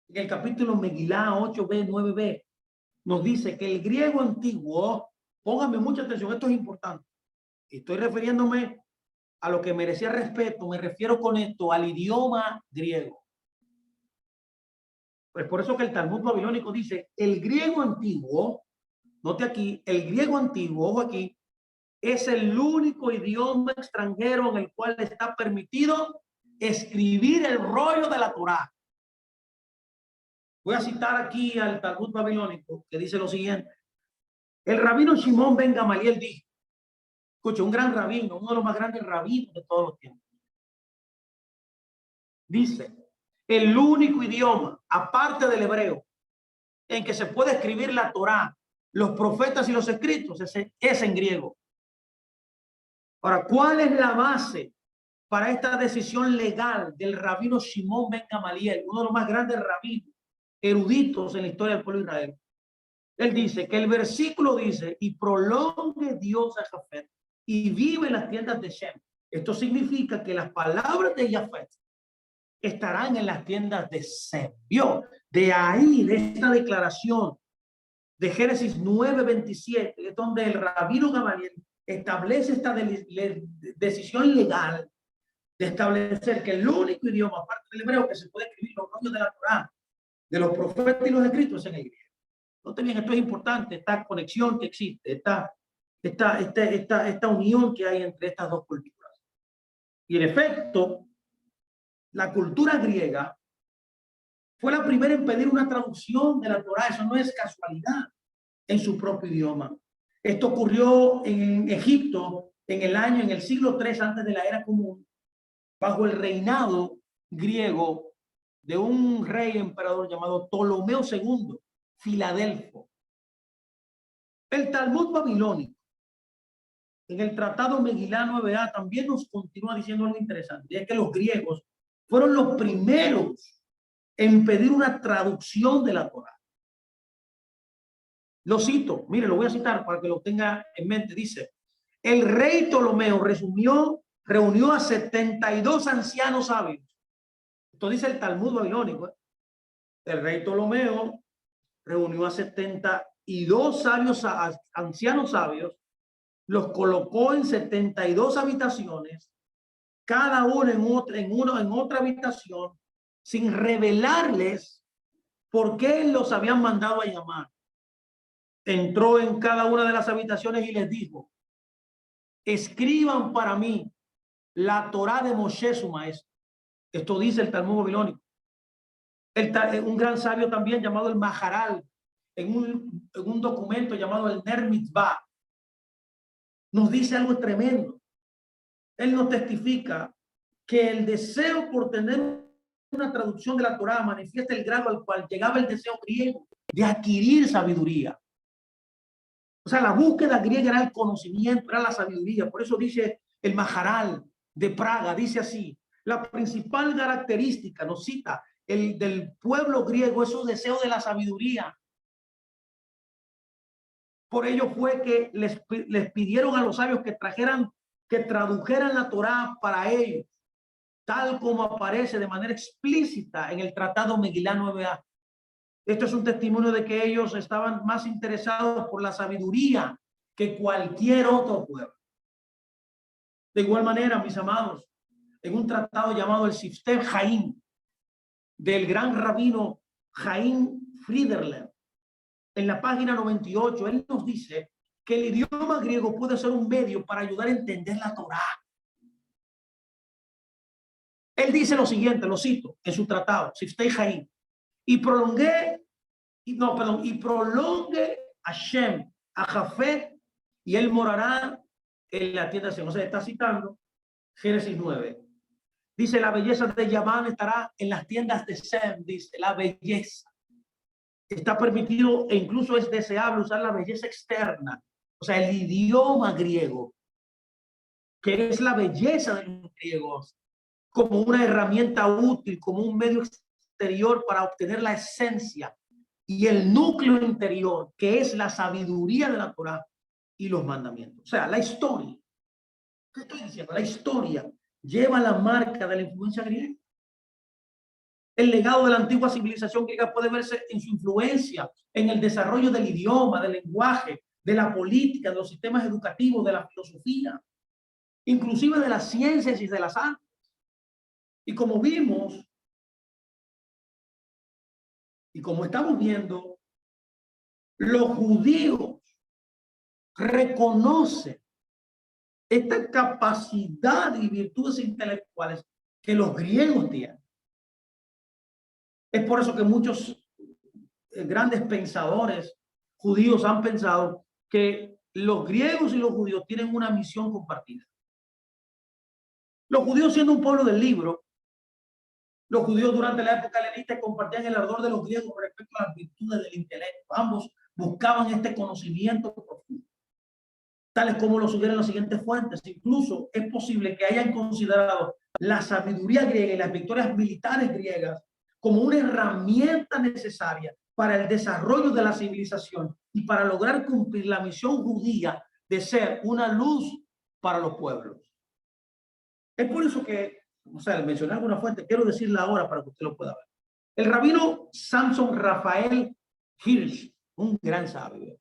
en el capítulo Megilá 8b, 9b, nos dice que el griego antiguo, póngame mucha atención, esto es importante. Estoy refiriéndome a lo que merecía respeto, me refiero con esto al idioma griego. Pues por eso que el Talmud babilónico dice, el griego antiguo, note aquí, el griego antiguo, ojo aquí, es el único idioma extranjero en el cual está permitido escribir el rollo de la Torá. Voy a citar aquí al Talmud babilónico que dice lo siguiente. El rabino Shimón ben Gamaliel dijo, escucha, un gran rabino, uno de los más grandes rabinos de todos los tiempos. Dice, el único idioma, aparte del hebreo, en que se puede escribir la Torá, los profetas y los escritos, es en griego. Ahora, ¿cuál es la base para esta decisión legal del rabino Shimón ben Gamaliel, uno de los más grandes rabinos eruditos en la historia del pueblo de Israel? Él dice que el versículo dice, y prolongue Dios a Jafet y vive en las tiendas de Shem. Esto significa que las palabras de Jafet estarán en las tiendas de Shem. ¿Vio? De ahí, de esta declaración de Génesis 9:27, es donde el rabino Gamaliel establece esta decisión legal de establecer que el único idioma, aparte del hebreo, que se puede escribir los rollos de la Torá, de los profetas y los escritos, es en el griego. Noten bien, esto es importante, esta conexión que existe, esta unión que hay entre estas dos culturas. Y en efecto, la cultura griega fue la primera en pedir una traducción de la Torá. Eso no es casualidad, en su propio idioma. Esto ocurrió en Egipto en el siglo III antes de la era común, bajo el reinado griego de un rey emperador llamado Ptolomeo II, Filadelfo. El Talmud babilónico, en el Tratado Megilá 9a, también nos continúa diciendo algo interesante, y es que los griegos fueron los primeros en pedir una traducción de la Torá. Lo cito, mire, lo voy a citar para que lo tenga en mente. Dice, el rey Ptolomeo reunió a 72 ancianos sabios. Esto dice el Talmud babilónico. El rey Ptolomeo reunió a 72 ancianos sabios, los colocó en 72 habitaciones, cada uno en otra habitación, sin revelarles por qué los habían mandado a llamar. Entró en cada una de las habitaciones y les dijo, escriban para mí la Torá de Moshe, su maestro. Esto dice el Talmud babilónico. Un gran sabio también llamado el Maharal, en un documento llamado el Ner Mitzvah, nos dice algo tremendo. Él nos testifica que el deseo por tener una traducción de la Torá manifiesta el grado al cual llegaba el deseo griego de adquirir sabiduría. O sea, la búsqueda griega era el conocimiento, era la sabiduría. Por eso dice el Maharal de Praga, dice así, la principal característica, nos cita, del pueblo griego es su deseo de la sabiduría. Por ello fue que les pidieron a los sabios que tradujeran la Torá para ellos, tal como aparece de manera explícita en el Tratado Megilá 9a. Esto es un testimonio de que ellos estaban más interesados por la sabiduría que cualquier otro pueblo. De igual manera, mis amados, en un tratado llamado el Sifteh Haim, del gran rabino Haim Friederler, en la página 98, él nos dice que el idioma griego puede ser un medio para ayudar a entender la Torá. Él dice lo siguiente, lo cito en su tratado, Sifteh Haim, y prolongue a Shem, a Jafet, y él morará en la tienda de Sem. O sea, está citando Génesis 9. Dice, la belleza de Yaván estará en las tiendas de Sem. Dice, la belleza. Está permitido e incluso es deseable usar la belleza externa. O sea, el idioma griego, que es la belleza de los griegos, como una herramienta útil, como un medio exterior para obtener la esencia y el núcleo interior, que es la sabiduría de la Torá y los mandamientos. O sea, la historia. ¿Qué estoy diciendo? La historia lleva la marca de la influencia griega. El legado de la antigua civilización griega puede verse en su influencia en el desarrollo del idioma, del lenguaje, de la política, de los sistemas educativos, de la filosofía, inclusive de las ciencias y de las artes. Y como vimos, y como estamos viendo, los judíos reconocen esta capacidad y virtudes intelectuales que los griegos tienen. Es por eso que muchos grandes pensadores judíos han pensado que los griegos y los judíos tienen una misión compartida. Los judíos, siendo un pueblo del libro, los judíos durante la época helenista compartían el ardor de los griegos respecto a las virtudes del intelecto. Ambos buscaban este conocimiento profundo, tales como lo sugieren las siguientes fuentes. Incluso es posible que hayan considerado la sabiduría griega y las victorias militares griegas como una herramienta necesaria para el desarrollo de la civilización y para lograr cumplir la misión judía de ser una luz para los pueblos. Es por eso que, o sea, al mencionar alguna fuente, quiero decirla ahora para que usted lo pueda ver. El rabino Samson Rafael Hirsch, un gran sabio,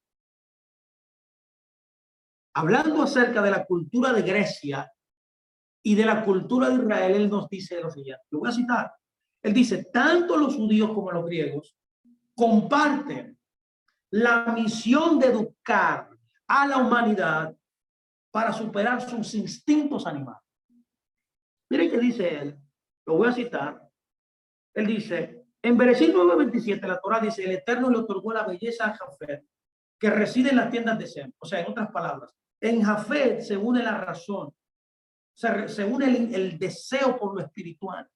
hablando acerca de la cultura de Grecia y de la cultura de Israel, él nos dice lo siguiente. Lo voy a citar. Él dice, tanto los judíos como los griegos comparten la misión de educar a la humanidad para superar sus instintos animales. Miren qué dice él. Lo voy a citar. Él dice, en Bereshit 9:27, la Torah dice, el Eterno le otorgó la belleza a Jafet, que reside en las tiendas de Sem. O sea, en otras palabras, en Jafet se une la razón, se une el deseo por lo espiritual.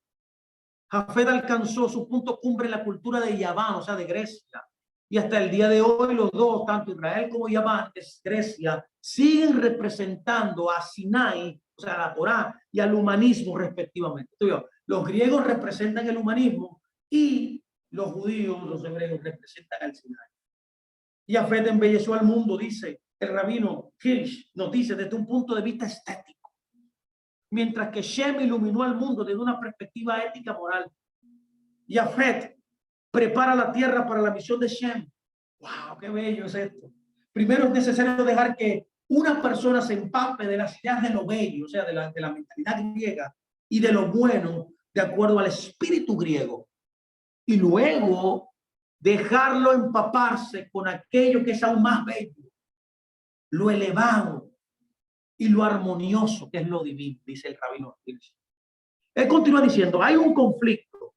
Jafet alcanzó su punto cumbre en la cultura de Yaván, o sea, de Grecia. Y hasta el día de hoy los dos, tanto Israel como Yaván, que es Grecia, siguen representando a Sinai, o sea, a la Torá y al humanismo respectivamente. Los griegos representan el humanismo y los judíos, los hebreos, representan al Sinai. Jafet embelleció al mundo, dice el rabino Hirsch, nos dice desde un punto de vista estético, mientras que Shem iluminó al mundo desde una perspectiva ética moral. Jafet prepara la tierra para la misión de Shem. ¡Wow! ¡Qué bello es esto! Primero es necesario dejar que una persona se empape de las ideas de lo bello, o sea, de la mentalidad griega y de lo bueno, de acuerdo al espíritu griego. Y luego dejarlo empaparse con aquello que es aún más bello, lo elevado y lo armonioso, que es lo divino, dice el rabino. Él continúa diciendo, hay un conflicto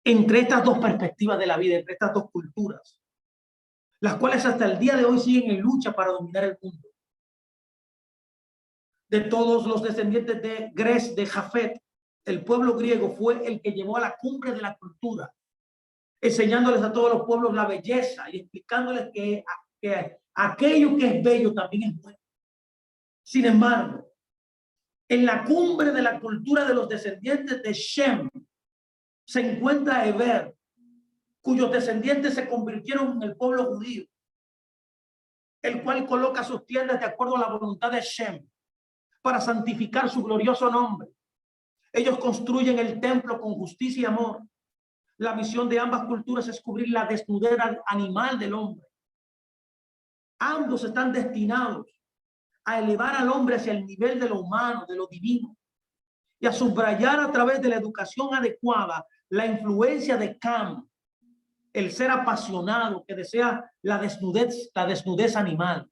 entre estas dos perspectivas de la vida, entre estas dos culturas, las cuales hasta el día de hoy siguen en lucha para dominar el mundo. De todos los descendientes de Jafet, el pueblo griego fue el que llevó a la cumbre de la cultura, enseñándoles a todos los pueblos la belleza y explicándoles que aquello que es bello también es bueno. Sin embargo, en la cumbre de la cultura de los descendientes de Shem se encuentra Eber, cuyos descendientes se convirtieron en el pueblo judío, el cual coloca sus tiendas de acuerdo a la voluntad de Shem para santificar su glorioso nombre. Ellos construyen el templo con justicia y amor. La misión de ambas culturas es cubrir la desnudez animal del hombre. Ambos están destinados a elevar al hombre hacia el nivel de lo humano, de lo divino, y a subrayar a través de la educación adecuada la influencia de Cam, el ser apasionado que desea la desnudez animal.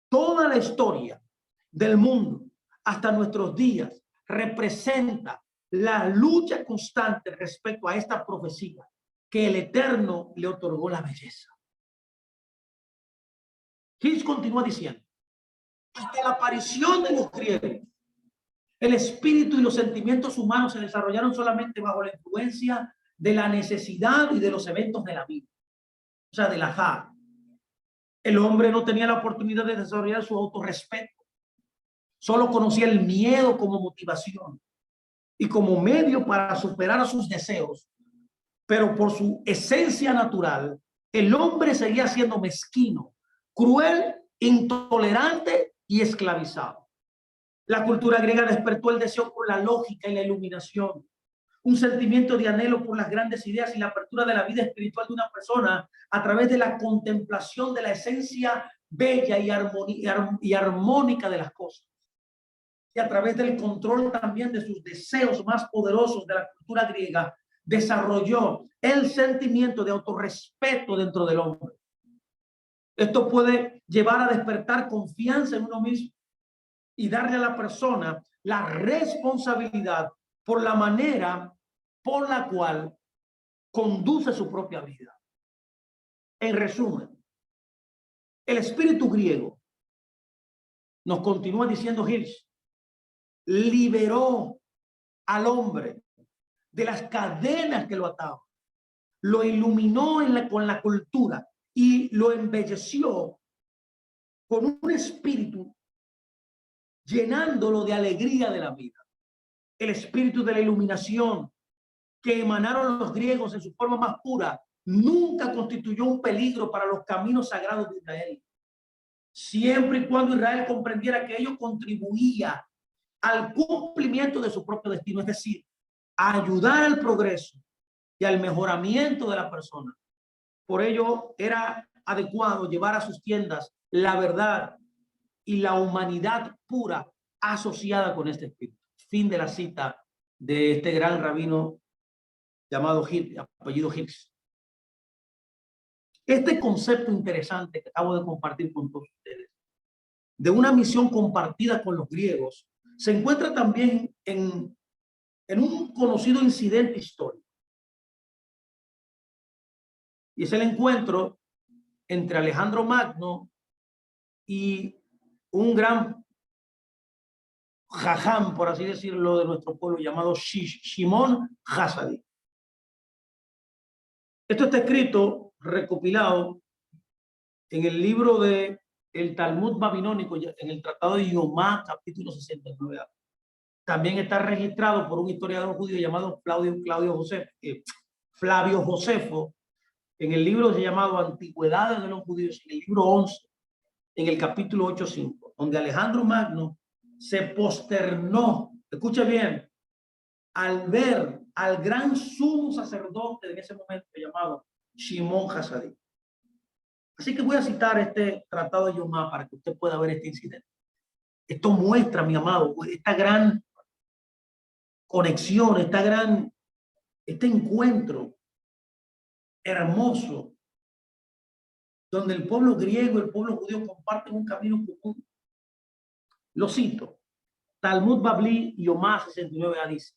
Toda la historia del mundo hasta nuestros días representa la lucha constante respecto a esta profecía que el Eterno le otorgó la belleza. Hitch continúa diciendo, Hasta la aparición de los griegos, el espíritu y los sentimientos humanos se desarrollaron solamente bajo la influencia de la necesidad y de los eventos de la vida, o sea, del azar. El hombre no tenía la oportunidad de desarrollar su autorrespeto, solo conocía el miedo como motivación y como medio para superar a sus deseos, pero por su esencia natural, el hombre seguía siendo mezquino, cruel, intolerante y esclavizado. La cultura griega despertó el deseo por la lógica y la iluminación, un sentimiento de anhelo por las grandes ideas y la apertura de la vida espiritual de una persona a través de la contemplación de la esencia bella y armónica de las cosas. Y a través del control también de sus deseos más poderosos de la cultura griega, desarrolló el sentimiento de autorrespeto dentro del hombre. Esto puede llevar a despertar confianza en uno mismo y darle a la persona la responsabilidad por la manera por la cual conduce su propia vida. En resumen, el espíritu griego, nos continúa diciendo Hirsch, liberó al hombre de las cadenas que lo ataban, lo iluminó con la cultura y lo embelleció con un espíritu llenándolo de alegría de la vida. El espíritu de la iluminación que emanaron los griegos en su forma más pura nunca constituyó un peligro para los caminos sagrados de Israel, siempre y cuando Israel comprendiera que ello contribuía al cumplimiento de su propio destino, es decir, a ayudar al progreso y al mejoramiento de la persona. Por ello era adecuado llevar a sus tiendas la verdad y la humanidad pura asociada con este espíritu. Fin de la cita de este gran rabino llamado Hirsch, apellido Hirsch. Este concepto interesante que acabo de compartir con todos ustedes, de una misión compartida con los griegos, se encuentra también en un conocido incidente histórico. Y es el encuentro entre Alejandro Magno y un gran jajam, por así decirlo, de nuestro pueblo llamado Shimon Hassadi. Esto está escrito, recopilado en el libro de el Talmud babilónico, en el Tratado de Yomá, capítulo 69. También está registrado por un historiador judío llamado Flavio Josefo, en el libro llamado Antigüedades de los Judíos, en el libro 11, en el capítulo 8.5, donde Alejandro Magno se posternó, escucha bien, al ver al gran sumo sacerdote en ese momento llamado Shimon Hassadi. Así que voy a citar este tratado de Yomá para que usted pueda ver este incidente. Esto muestra, mi amado, esta gran conexión, este encuentro hermoso, donde el pueblo griego y el pueblo judío comparten un camino común. Lo cito, Talmud Babli, Yomá 69a dice: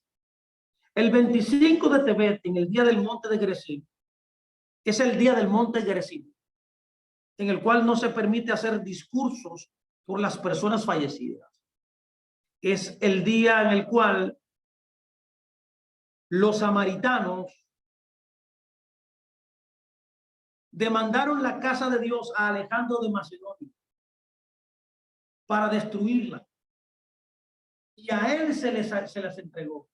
el 25 de Tebet, en el día del monte de Gerizim, es el día del monte Gerizim, en el cual no se permite hacer discursos por las personas fallecidas. Es el día en el cual los samaritanos demandaron la casa de Dios a Alejandro de Macedonia para destruirla. Y a él se las entregó.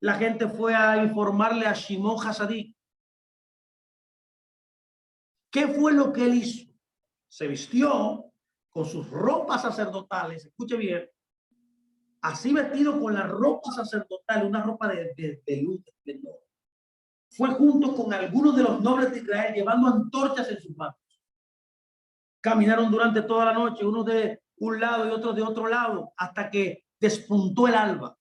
La gente fue a informarle a Shimon Hassadi. ¿Qué fue lo que él hizo? Se vistió con sus ropas sacerdotales, escuche bien, así vestido con la ropa sacerdotal, una ropa de luz, de esplendor. Fue junto con algunos de los nobles de Israel llevando antorchas en sus manos. Caminaron durante toda la noche, unos de un lado y otros de otro lado, hasta que despuntó el alba.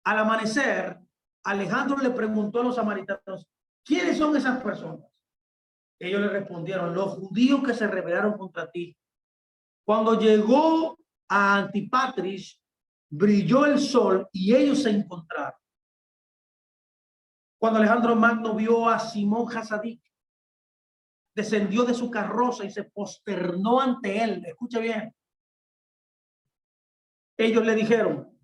Al amanecer, Alejandro le preguntó a los samaritanos, ¿quiénes son esas personas? Ellos le respondieron, los judíos que se rebelaron contra ti. Cuando llegó a Antipatris, brilló el sol y ellos se encontraron. Cuando Alejandro Magno vio a Simón Hassadi, descendió de su carroza y se posternó ante él. Escucha bien. Ellos le dijeron,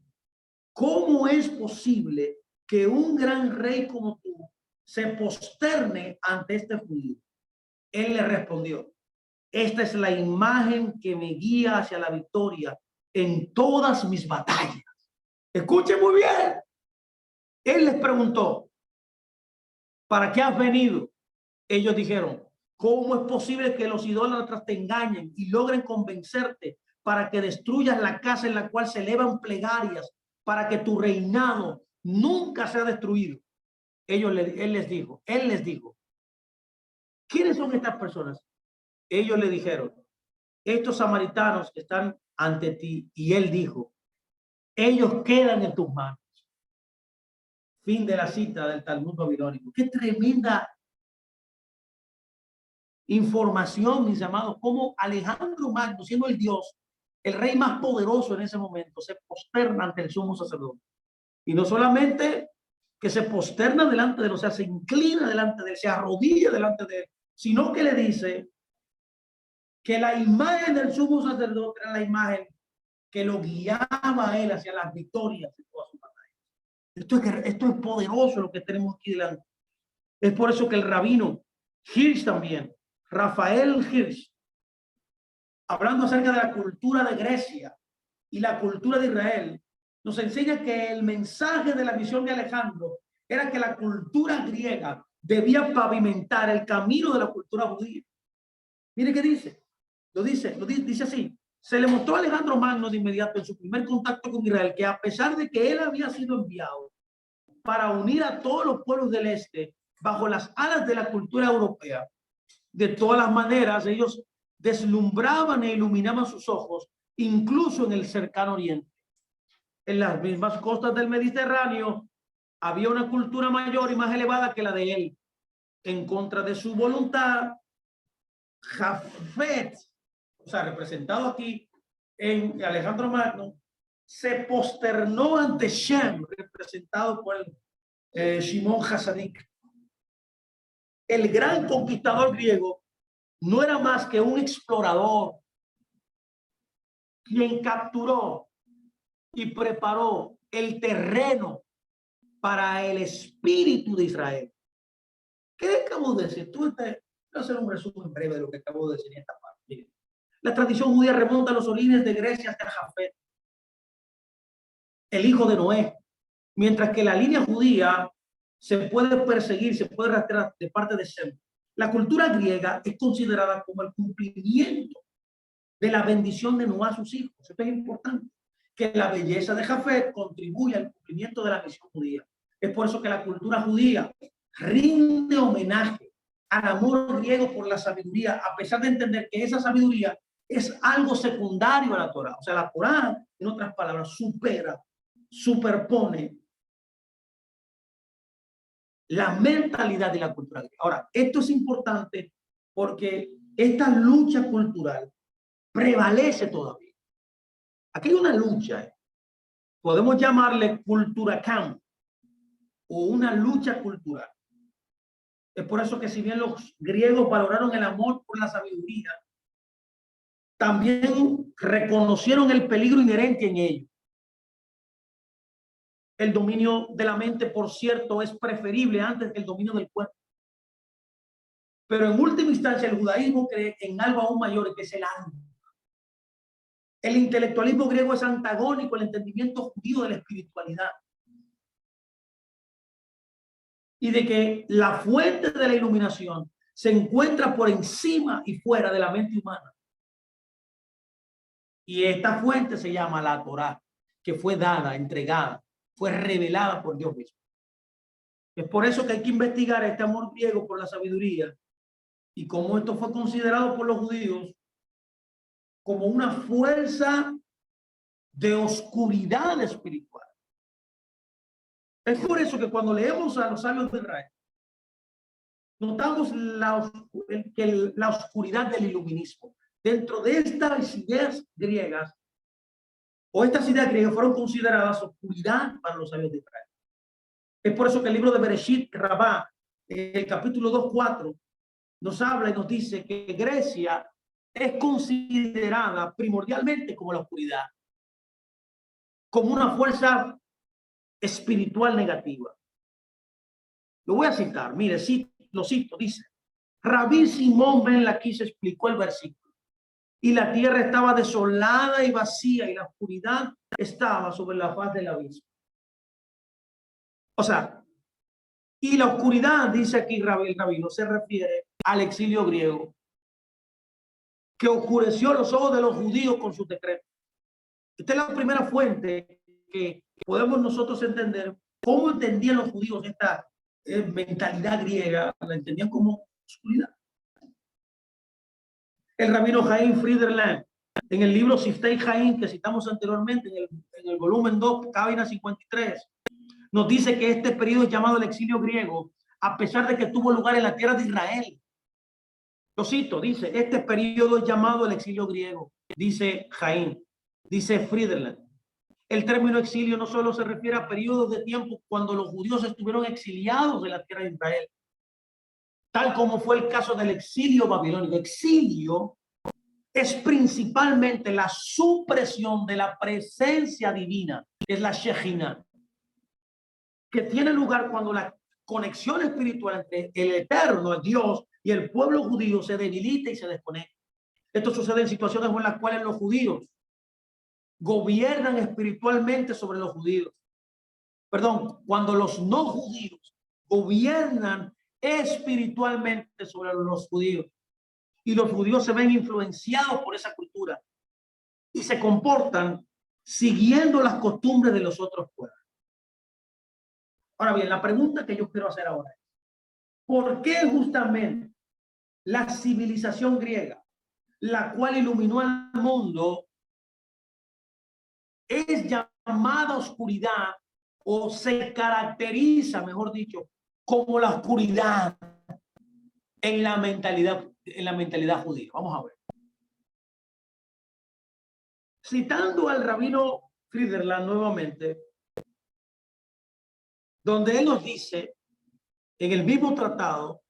¿cómo es posible que un gran rey como tú se posterne ante este judío? Él le respondió, esta es la imagen que me guía hacia la victoria en todas mis batallas. Escuchen muy bien. Él les preguntó, ¿para qué has venido? Ellos dijeron, ¿cómo es posible que los idólatras te engañen y logren convencerte para que destruyas la casa en la cual se elevan plegarias, para que tu reinado nunca sea destruido? Él les dijo, ¿quiénes son estas personas? Ellos le dijeron, estos samaritanos que están ante ti. Y él dijo, ellos quedan en tus manos. Fin de la cita del Talmud babilónico. Qué tremenda información, mis amados, como Alejandro Magno, siendo el Dios, el rey más poderoso en ese momento, se posterna ante el sumo sacerdote. Y no solamente que se posterna delante de él, o sea, se inclina delante de él, se arrodilla delante de él, sino que le dice que la imagen del sumo sacerdote era la imagen que lo guiaba a él hacia las victorias de todas sus batallas. Esto es poderoso lo que tenemos aquí delante. Es por eso que el rabino Hirsch también, Rafael Hirsch, hablando acerca de la cultura de Grecia y la cultura de Israel, nos enseña que el mensaje de la misión de Alejandro era que la cultura griega debía pavimentar el camino de la cultura judía. Mire qué dice. Dice así. Se le mostró a Alejandro Magno de inmediato en su primer contacto con Israel que a pesar de que él había sido enviado para unir a todos los pueblos del este bajo las alas de la cultura europea, de todas las maneras ellos deslumbraban e iluminaban sus ojos, incluso en el cercano oriente. En las mismas costas del Mediterráneo había una cultura mayor y más elevada que la de él. En contra de su voluntad, Jafet, o sea, representado aquí en Alejandro Magno, se posternó ante Shem, representado por Shimon Hasadik. El gran conquistador griego no era más que un explorador quien capturó y preparó el terreno para el espíritu de Israel. ¿Qué acabo de decir? Voy a hacer un resumen breve de lo que acabo de decir en esta parte. Miren, la tradición judía remonta a los orígenes de Grecia hasta Jafet, el hijo de Noé, mientras que la línea judía se puede perseguir, se puede rastrear de parte de Sem. La cultura griega es considerada como el cumplimiento de la bendición de Noé a sus hijos. Esto es importante, que la belleza de Jafet contribuye al cumplimiento de la misión judía. Es por eso que la cultura judía rinde homenaje al amor griego por la sabiduría, a pesar de entender que esa sabiduría es algo secundario a la Torá. O sea, la Torá, en otras palabras, superpone la mentalidad de la cultura griega. Ahora, esto es importante porque esta lucha cultural prevalece todavía. Aquí hay una lucha, podemos llamarle cultura camp o una lucha cultural. Es por eso que si bien los griegos valoraron el amor por la sabiduría, también reconocieron el peligro inherente en ello. El dominio de la mente, por cierto, es preferible antes que el dominio del cuerpo. Pero en última instancia, el judaísmo cree en algo aún mayor, que es el alma. El intelectualismo griego es antagónico al entendimiento judío de la espiritualidad y de que la fuente de la iluminación se encuentra por encima y fuera de la mente humana. Y esta fuente se llama la Torá, que fue dada, entregada, fue revelada por Dios mismo. Es por eso que hay que investigar este amor griego por la sabiduría y cómo esto fue considerado por los judíos como una fuerza de oscuridad espiritual. Es por eso que cuando leemos a los sabios de Israel, notamos la oscuridad del iluminismo. Dentro de estas ideas griegas, o estas ideas griegas fueron consideradas oscuridad para los sabios de Israel. Es por eso que el libro de Bereshit Rabá, el capítulo 2:4, nos habla y nos dice que Grecia es considerada primordialmente como la oscuridad. como una fuerza espiritual negativa. Lo voy a citar, mire, sí, lo cito, dice, Rabí Simón Ben Laquís explicó el versículo, y la tierra estaba desolada y vacía, y la oscuridad estaba sobre la faz del abismo. O sea, y la oscuridad, dice aquí el rabino, se refiere al exilio griego, que oscureció los ojos de los judíos con sus decretos. Esta es la primera fuente que podemos nosotros entender cómo entendían los judíos esta mentalidad griega, la entendían como oscuridad. El rabino Jaim Friederland, en el libro Siftei Jaim, que citamos anteriormente, en el volumen 2, página 53, nos dice que este periodo es llamado el exilio griego, a pesar de que tuvo lugar en la tierra de Israel. Lo cito, dice, este periodo es llamado el exilio griego, dice Jaim, dice Friederland. El término exilio no solo se refiere a periodos de tiempo cuando los judíos estuvieron exiliados de la tierra de Israel, tal como fue el caso del exilio babilónico. Exilio es principalmente la supresión de la presencia divina, que es la Shejina, que tiene lugar cuando la conexión espiritual entre el eterno, el Dios, y el pueblo judío se debilita y se desconecta. Esto sucede en situaciones en las cuales los judíos gobiernan espiritualmente sobre los judíos. Perdón, cuando los no judíos gobiernan espiritualmente sobre los judíos y los judíos se ven influenciados por esa cultura y se comportan siguiendo las costumbres de los otros pueblos. Ahora bien, la pregunta que yo quiero hacer ahora es, ¿por qué justamente la civilización griega, la cual iluminó al mundo, es llamada oscuridad o se caracteriza, mejor dicho, como la oscuridad en la mentalidad judía? Vamos a ver. Citando al rabino Friederland nuevamente, donde él nos dice en el mismo tratado,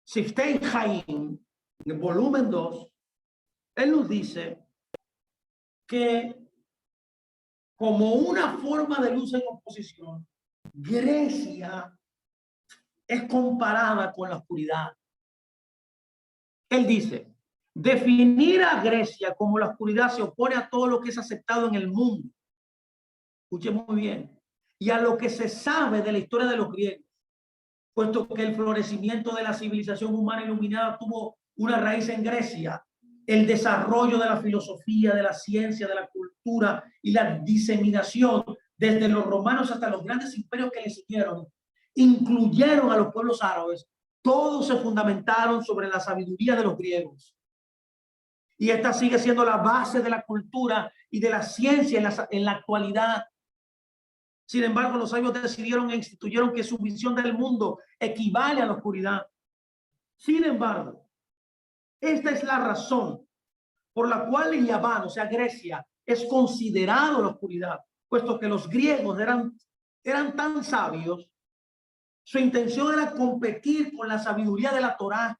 Siftei Jaim, en el volumen 2, él nos dice que como una forma de luz en oposición, Grecia es comparada con la oscuridad. Él dice, definir a Grecia como la oscuridad se opone a todo lo que es aceptado en el mundo. Escuche muy bien. Y a lo que se sabe de la historia de los griegos, puesto que el florecimiento de la civilización humana iluminada tuvo una raíz en Grecia, el desarrollo de la filosofía, de la ciencia, de la cultura y la diseminación desde los romanos hasta los grandes imperios que le siguieron, incluyeron a los pueblos árabes, todos se fundamentaron sobre la sabiduría de los griegos. Y esta sigue siendo la base de la cultura y de la ciencia en la actualidad. Sin embargo, los sabios decidieron e instituyeron que su visión del mundo equivale a la oscuridad. Sin embargo, esta es la razón por la cual Yaván, o sea, Grecia, es considerado la oscuridad, puesto que los griegos eran tan sabios, su intención era competir con la sabiduría de la Torá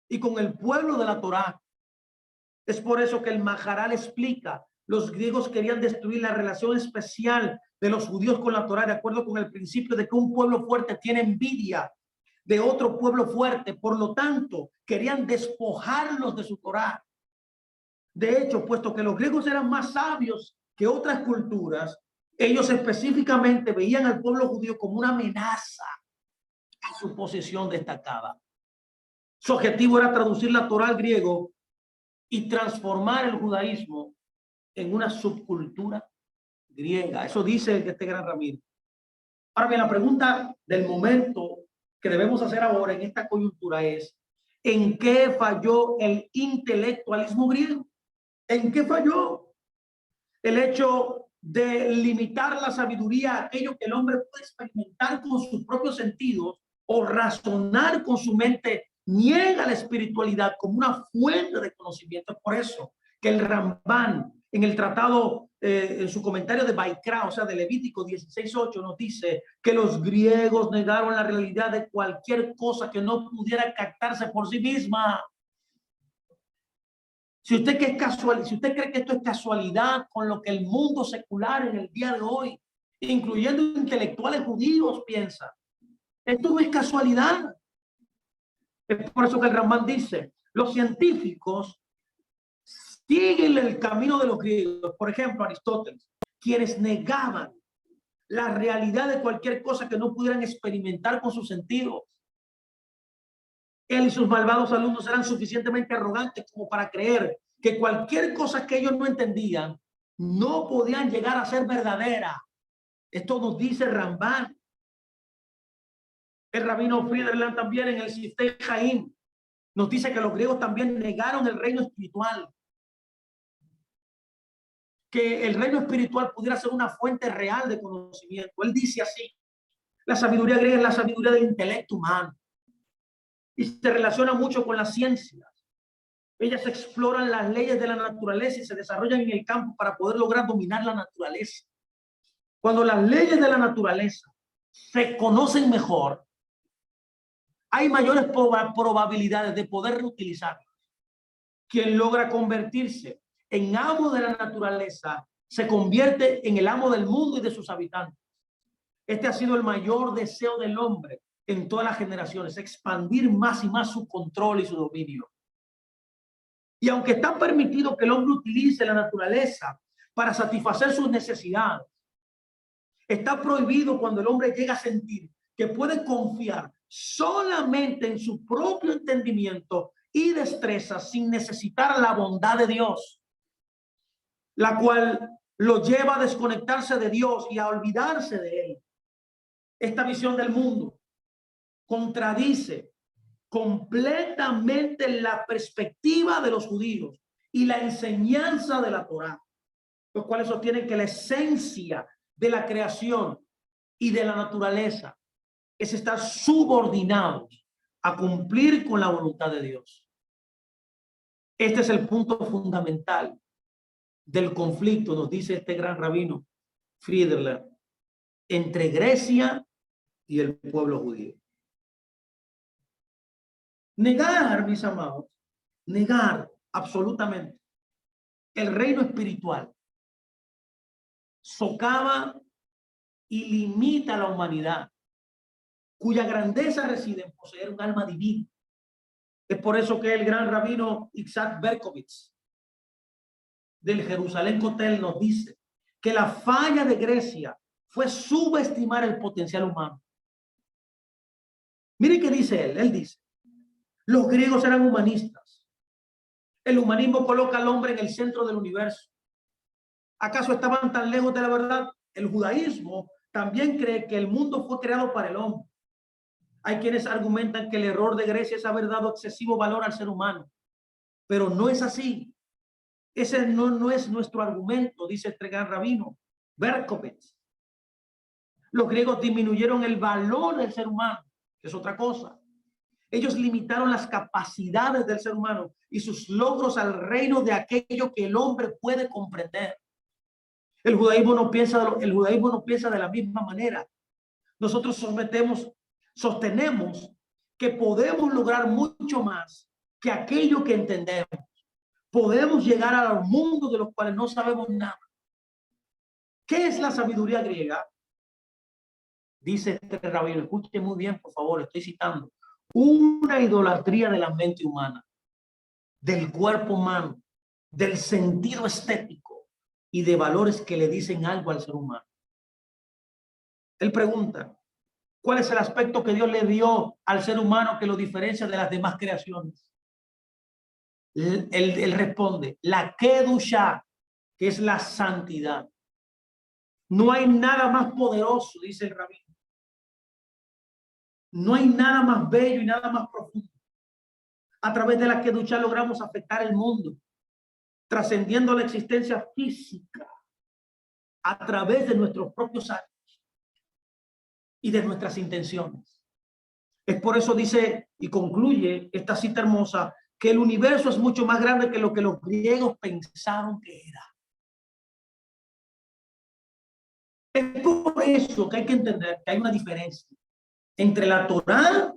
y con el pueblo de la Torá. Es por eso que el Maharal explica, los griegos querían destruir la relación especial de los judíos con la Torá, de acuerdo con el principio de que un pueblo fuerte tiene envidia de otro pueblo fuerte, por lo tanto, querían despojarlos de su Torá. De hecho, puesto que los griegos eran más sabios que otras culturas, ellos específicamente veían al pueblo judío como una amenaza a su posición destacada. Su objetivo era traducir la Torá al griego y transformar el judaísmo en una subcultura griega. Eso dice este gran Ramiro. Ahora bien, la pregunta del momento que debemos hacer ahora en esta coyuntura es, ¿en qué falló el intelectualismo griego? ¿En qué falló? El hecho de limitar la sabiduría a aquello que el hombre puede experimentar con sus propios sentidos o razonar con su mente, niega la espiritualidad como una fuente de conocimiento. Por eso que el Ramban en el tratado, en su comentario de Baikra, o sea, de Levítico 16:8, nos dice que los griegos negaron la realidad de cualquier cosa que no pudiera captarse por sí misma. Si usted que es casual, si usted cree que esto es casualidad con lo que el mundo secular en el día de hoy, incluyendo intelectuales judíos, piensa, esto no es casualidad. Es por eso que el Ramán dice, los científicos siguen el camino de los griegos. Por ejemplo, Aristóteles, quienes negaban la realidad de cualquier cosa que no pudieran experimentar con sus sentidos. Él y sus malvados alumnos eran suficientemente arrogantes como para creer que cualquier cosa que ellos no entendían no podían llegar a ser verdadera. Esto nos dice Ramban. El rabino Friedland también en el Siftei Chaim nos dice que los griegos también negaron el reino espiritual. Que el reino espiritual pudiera ser una fuente real de conocimiento. Él dice así, la sabiduría griega es la sabiduría del intelecto humano y se relaciona mucho con las ciencias. Ellas exploran las leyes de la naturaleza y se desarrollan en el campo para poder lograr dominar la naturaleza. Cuando las leyes de la naturaleza se conocen mejor, hay mayores probabilidades de poder reutilizarlas. Quien logra convertirse en amo de la naturaleza se convierte en el amo del mundo y de sus habitantes. Este ha sido el mayor deseo del hombre en todas las generaciones, expandir más y más su control y su dominio. Y aunque está permitido que el hombre utilice la naturaleza para satisfacer sus necesidades, está prohibido cuando el hombre llega a sentir que puede confiar solamente en su propio entendimiento y destreza sin necesitar la bondad de Dios, la cual lo lleva a desconectarse de Dios y a olvidarse de él. Esta visión del mundo contradice completamente la perspectiva de los judíos y la enseñanza de la Torá, los cuales sostienen que la esencia de la creación y de la naturaleza es estar subordinados a cumplir con la voluntad de Dios. Este es el punto fundamental del conflicto, nos dice este gran rabino Friedland, entre Grecia y el pueblo judío. Negar, mis amados, negar absolutamente el reino espiritual socava y limita a la humanidad, cuya grandeza reside en poseer un alma divina. Es por eso que el gran rabino Isaac Berkovitz del Jerusalén Kotel nos dice que la falla de Grecia fue subestimar el potencial humano. Mire qué dice él dice, los griegos eran humanistas. El humanismo coloca al hombre en el centro del universo. ¿Acaso estaban tan lejos de la verdad? El judaísmo también cree que el mundo fue creado para el hombre. Hay quienes argumentan que el error de Grecia es haber dado excesivo valor al ser humano, pero no es así. Ese no es nuestro argumento, dice este gran rabino Berkovitz. Los griegos disminuyeron el valor del ser humano, que es otra cosa. Ellos limitaron las capacidades del ser humano y sus logros al reino de aquello que el hombre puede comprender. El judaísmo no piensa de la misma manera. Nosotros sostenemos que podemos lograr mucho más que aquello que entendemos. Podemos llegar a los mundos de los cuales no sabemos nada. ¿Qué es la sabiduría griega? Dice este rabino, escuche muy bien, por favor, estoy citando. Una idolatría de la mente humana, del cuerpo humano, del sentido estético y de valores que le dicen algo al ser humano. Él pregunta, ¿cuál es el aspecto que Dios le dio al ser humano que lo diferencia de las demás creaciones? Él responde, la Kedusha, que es la santidad. No hay nada más poderoso, dice el rabino. No hay nada más bello y nada más profundo. A través de la Kedusha logramos afectar el mundo, trascendiendo la existencia física a través de nuestros propios actos y de nuestras intenciones. Es por eso dice y concluye esta cita hermosa que el universo es mucho más grande que lo que los griegos pensaron que era. Es por eso que hay que entender que hay una diferencia entre la Torá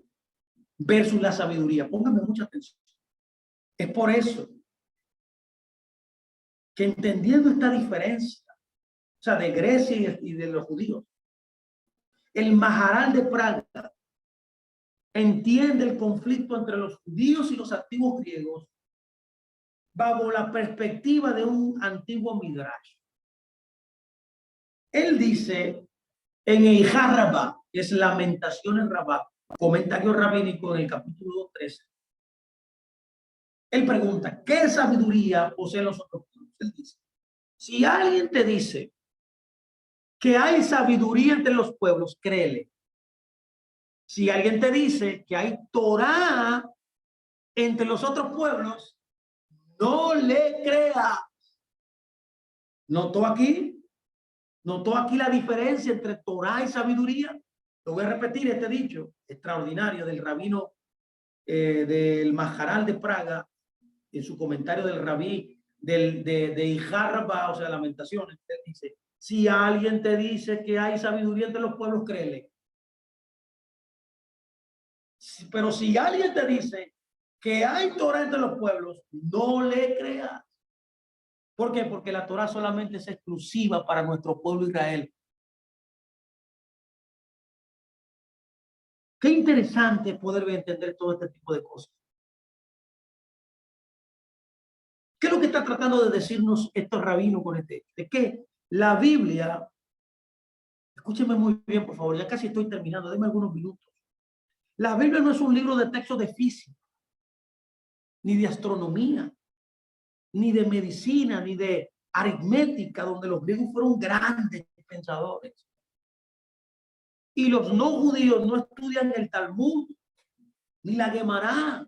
versus la sabiduría. Pónganme mucha atención. Es por eso que entendiendo esta diferencia, o sea, de Grecia y de los judíos, el Maharal de Praga entiende el conflicto entre los judíos y los antiguos griegos bajo la perspectiva de un antiguo midrash. Él dice en Eijá Rabbah, que es Lamentaciones Rabbah, comentario rabínico en el capítulo 13, él pregunta, ¿qué sabiduría poseen los otros pueblos? Él dice, si alguien te dice que hay sabiduría entre los pueblos, créele. Si alguien te dice que hay Torá entre los otros pueblos, no le creas. ¿Notó aquí? ¿Notó aquí la diferencia entre Torá y sabiduría? Lo voy a repetir este dicho extraordinario del rabino del Maharal de Praga, en su comentario del rabí de Eijá Rabbah, o sea, Lamentaciones. Él dice, si alguien te dice que hay sabiduría entre los pueblos, créele. Pero si alguien te dice que hay Torah entre los pueblos, no le creas. ¿Por qué? Porque la Torah solamente es exclusiva para nuestro pueblo Israel. Qué interesante poder entender todo este tipo de cosas. ¿Qué es lo que está tratando de decirnos estos rabinos con este? De que la Biblia, escúcheme muy bien, por favor, ya casi estoy terminando, denme algunos minutos. La Biblia no es un libro de texto de física, ni de astronomía, ni de medicina, ni de aritmética, donde los griegos fueron grandes pensadores. Y los no judíos no estudian el Talmud, ni la Gemara,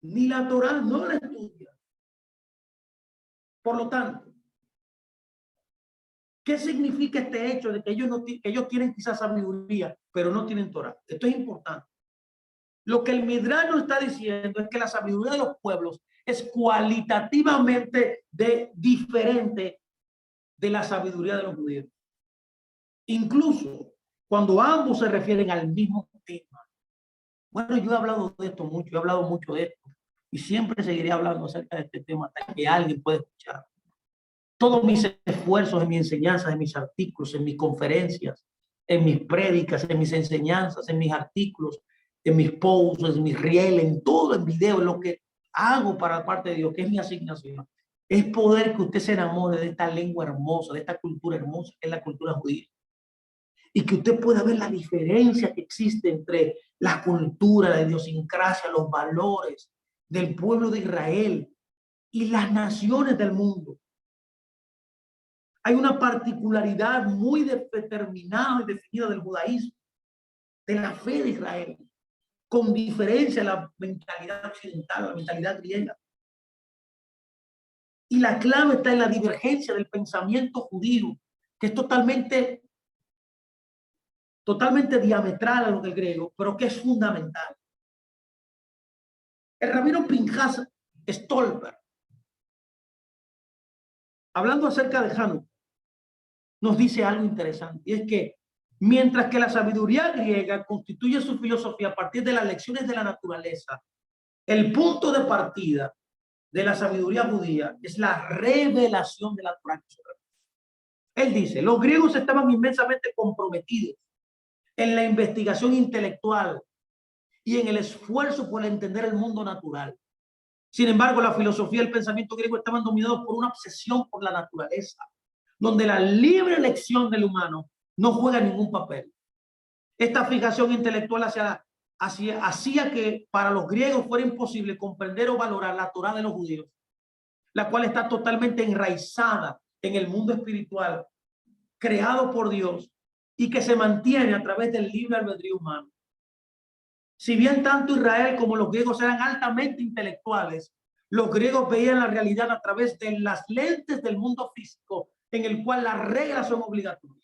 ni la Torá, no la estudian. Por lo tanto, ¿qué significa este hecho de que ellos tienen quizás sabiduría, pero no tienen Torá? Esto es importante. Lo que el Midrash nos está diciendo es que la sabiduría de los pueblos es cualitativamente diferente de la sabiduría de los judíos. Incluso cuando ambos se refieren al mismo tema. Bueno, yo he hablado de esto mucho, he hablado mucho de esto y siempre seguiré hablando acerca de este tema hasta que alguien pueda escuchar. Todos mis esfuerzos en mi enseñanza, en mis artículos, en mis conferencias, en mis prédicas, en mis enseñanzas, en mis artículos, en mis posts, en mis reels, en todo el video, en lo que hago para la parte de Dios, que es mi asignación, es poder que usted se enamore de esta lengua hermosa, de esta cultura hermosa, que es la cultura judía. Y que usted pueda ver la diferencia que existe entre la cultura, la idiosincrasia, los valores del pueblo de Israel y las naciones del mundo. Hay una particularidad muy determinada y definida del judaísmo, de la fe de Israel, con diferencia a la mentalidad occidental, la mentalidad griega. Y la clave está en la divergencia del pensamiento judío, que es totalmente diametral a lo del griego, pero que es fundamental. El rabino Pinchas Stolberg, hablando acerca de Hanukkah, nos dice algo interesante, y es que mientras que la sabiduría griega constituye su filosofía a partir de las lecciones de la naturaleza, el punto de partida de la sabiduría judía es la revelación de la Torá. Él dice, los griegos estaban inmensamente comprometidos en la investigación intelectual y en el esfuerzo por entender el mundo natural. Sin embargo, la filosofía y el pensamiento griego estaban dominados por una obsesión por la naturaleza, donde la libre elección del humano no juega ningún papel. Esta fijación intelectual hacía que para los griegos fuera imposible comprender o valorar la Torá de los judíos, la cual está totalmente enraizada en el mundo espiritual, creado por Dios y que se mantiene a través del libre albedrío humano. Si bien tanto Israel como los griegos eran altamente intelectuales, los griegos veían la realidad a través de las lentes del mundo físico, en el cual las reglas son obligatorias.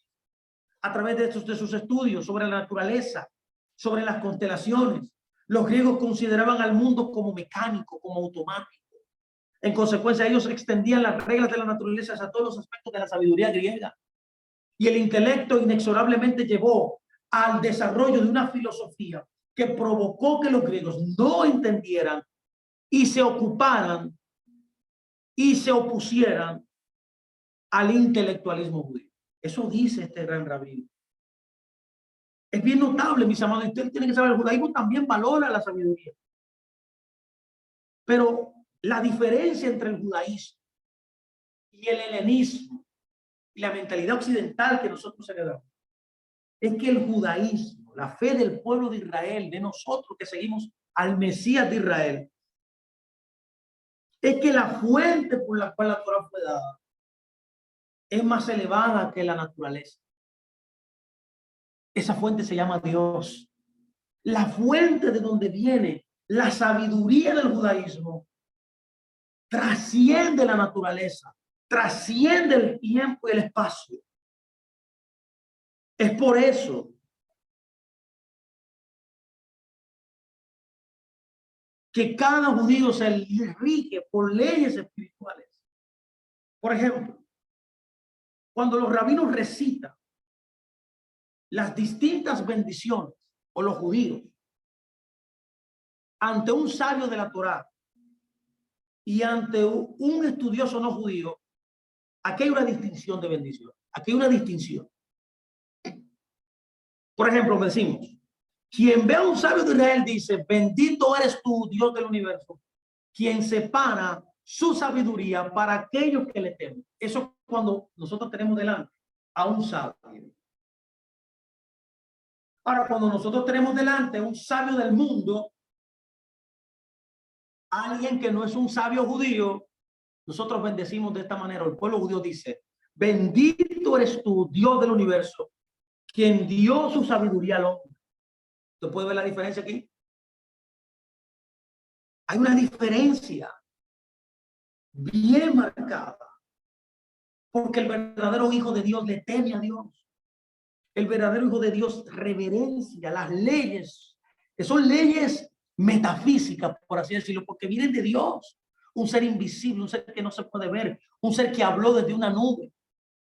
A través de sus estudios sobre la naturaleza, sobre las constelaciones, los griegos consideraban al mundo como mecánico, como automático. En consecuencia, ellos extendían las reglas de la naturaleza a todos los aspectos de la sabiduría griega. Y el intelecto inexorablemente llevó al desarrollo de una filosofía que provocó que los griegos no entendieran y se ocuparan y se opusieran al intelectualismo judío. Eso dice este gran rabino. Es bien notable, mis amados. Ustedes tienen que saber, el judaísmo también valora la sabiduría. Pero la diferencia entre el judaísmo y el helenismo y la mentalidad occidental que nosotros heredamos es que el judaísmo, la fe del pueblo de Israel, de nosotros que seguimos al Mesías de Israel, es que la fuente por la cual la Torah fue dada es más elevada que la naturaleza. Esa fuente se llama Dios. La fuente de donde viene la sabiduría del judaísmo trasciende la naturaleza, trasciende el tiempo y el espacio. Es por eso que cada judío se rige por leyes espirituales. Por ejemplo, cuando los rabinos recitan las distintas bendiciones, o los judíos, ante un sabio de la Torá y ante un estudioso no judío, aquí hay una distinción de bendición. Aquí hay una distinción. Por ejemplo, decimos, quien ve a un sabio de Israel dice, bendito eres tú, Dios del universo, quien separa su sabiduría para aquellos que le temen. Eso cuando nosotros tenemos delante a un sabio. Ahora, cuando nosotros tenemos delante a un sabio del mundo, alguien que no es un sabio judío, nosotros bendecimos de esta manera. El pueblo judío dice, bendito eres tú, Dios del universo, quien dio su sabiduría al hombre. ¿Tú puedes ver la diferencia aquí? Hay una diferencia bien marcada, porque el verdadero hijo de Dios le teme a Dios. El verdadero hijo de Dios reverencia las leyes, que son leyes metafísicas, por así decirlo, porque vienen de Dios. Un ser invisible, un ser que no se puede ver, un ser que habló desde una nube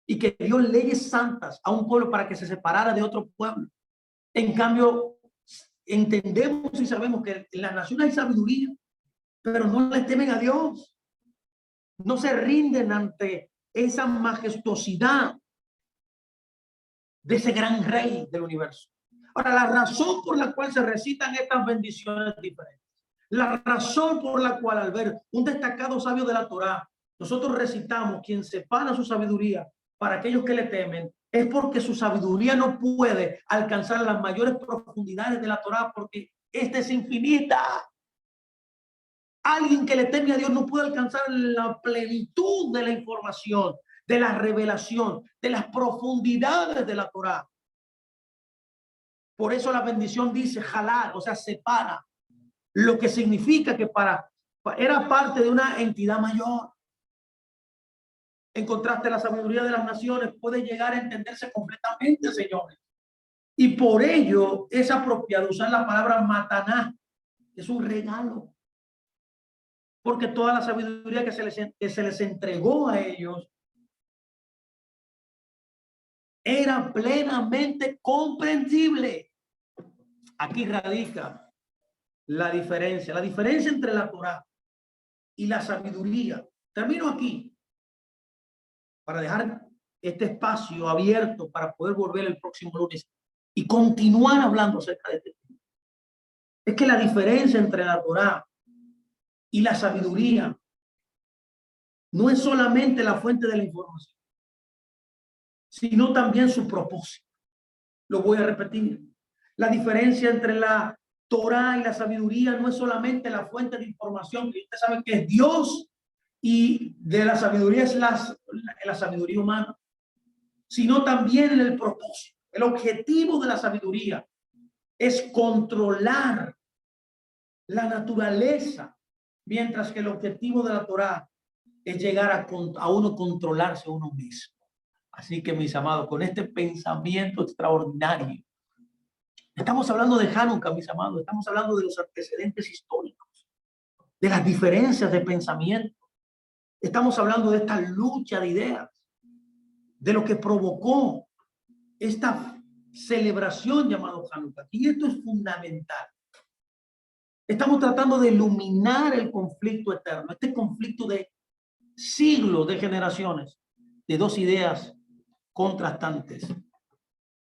y que dio leyes santas a un pueblo para que se separara de otro pueblo. En cambio, entendemos y sabemos que en las naciones hay sabiduría, pero no le temen a Dios. No se rinden ante esa majestuosidad de ese gran rey del universo. Ahora, la razón por la cual se recitan estas bendiciones diferentes, la razón por la cual al ver un destacado sabio de la Torá, nosotros recitamos quien separa su sabiduría para aquellos que le temen, es porque su sabiduría no puede alcanzar las mayores profundidades de la Torá, porque esta es infinita. Alguien que le teme a Dios no puede alcanzar la plenitud de la información, de la revelación, de las profundidades de la Torá. Por eso la bendición dice jalar, o sea, separa, lo que significa que era parte de una entidad mayor. En contraste, la sabiduría de las naciones puede llegar a entenderse completamente, señores. Y por ello es apropiado usar la palabra mataná, es un regalo. Porque toda la sabiduría que se les entregó a ellos era plenamente comprensible. Aquí radica la diferencia entre la Torá y la sabiduría. Termino aquí para dejar este espacio abierto para poder volver el próximo lunes y continuar hablando acerca de este tema. Es que la diferencia entre la Torá y la sabiduría no es solamente la fuente de la información, sino también su propósito. Lo voy a repetir. La diferencia entre la Torá y la sabiduría no es solamente la fuente de información, que usted sabe que es Dios, y de la sabiduría es la sabiduría humana, sino también en el propósito. El objetivo de la sabiduría es controlar la naturaleza, mientras que el objetivo de la Torá es llegar a uno controlarse a uno mismo. Así que, mis amados, con este pensamiento extraordinario, estamos hablando de Hanukkah, mis amados, estamos hablando de los antecedentes históricos, de las diferencias de pensamiento. Estamos hablando de esta lucha de ideas, de lo que provocó esta celebración llamada Hanukkah. Y esto es fundamental. Estamos tratando de iluminar el conflicto eterno, este conflicto de siglos, de generaciones, de dos ideas contrastantes,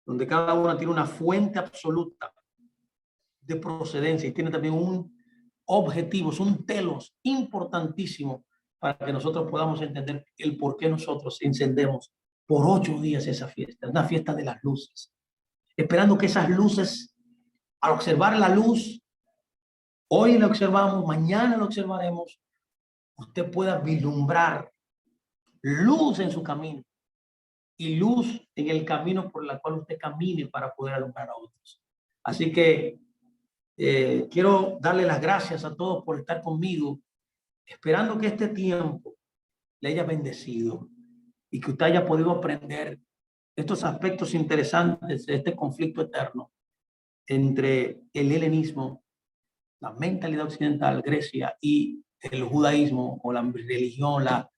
donde cada una tiene una fuente absoluta de procedencia y tiene también un objetivo, es un telos importantísimo para que nosotros podamos entender el por qué nosotros encendemos por 8 días esa fiesta, una fiesta de las luces, esperando que esas luces, al observar la luz, hoy la observamos, mañana la observaremos, usted pueda vislumbrar luz en su camino y luz en el camino por el cual usted camine para poder alumbrar a otros. Así que quiero darle las gracias a todos por estar conmigo, esperando que este tiempo le haya bendecido y que usted haya podido aprender estos aspectos interesantes de este conflicto eterno entre el helenismo, la mentalidad occidental, Grecia, y el judaísmo o la religión, la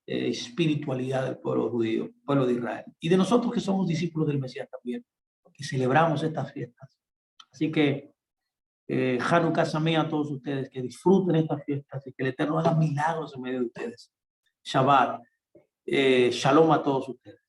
espiritualidad del pueblo judío, pueblo de Israel. Y de nosotros que somos discípulos del Mesías también, que celebramos estas fiestas. Así que Hanukkah Sameach a todos ustedes, que disfruten estas fiestas y que el Eterno haga milagros en medio de ustedes. Shabbat, Shalom a todos ustedes.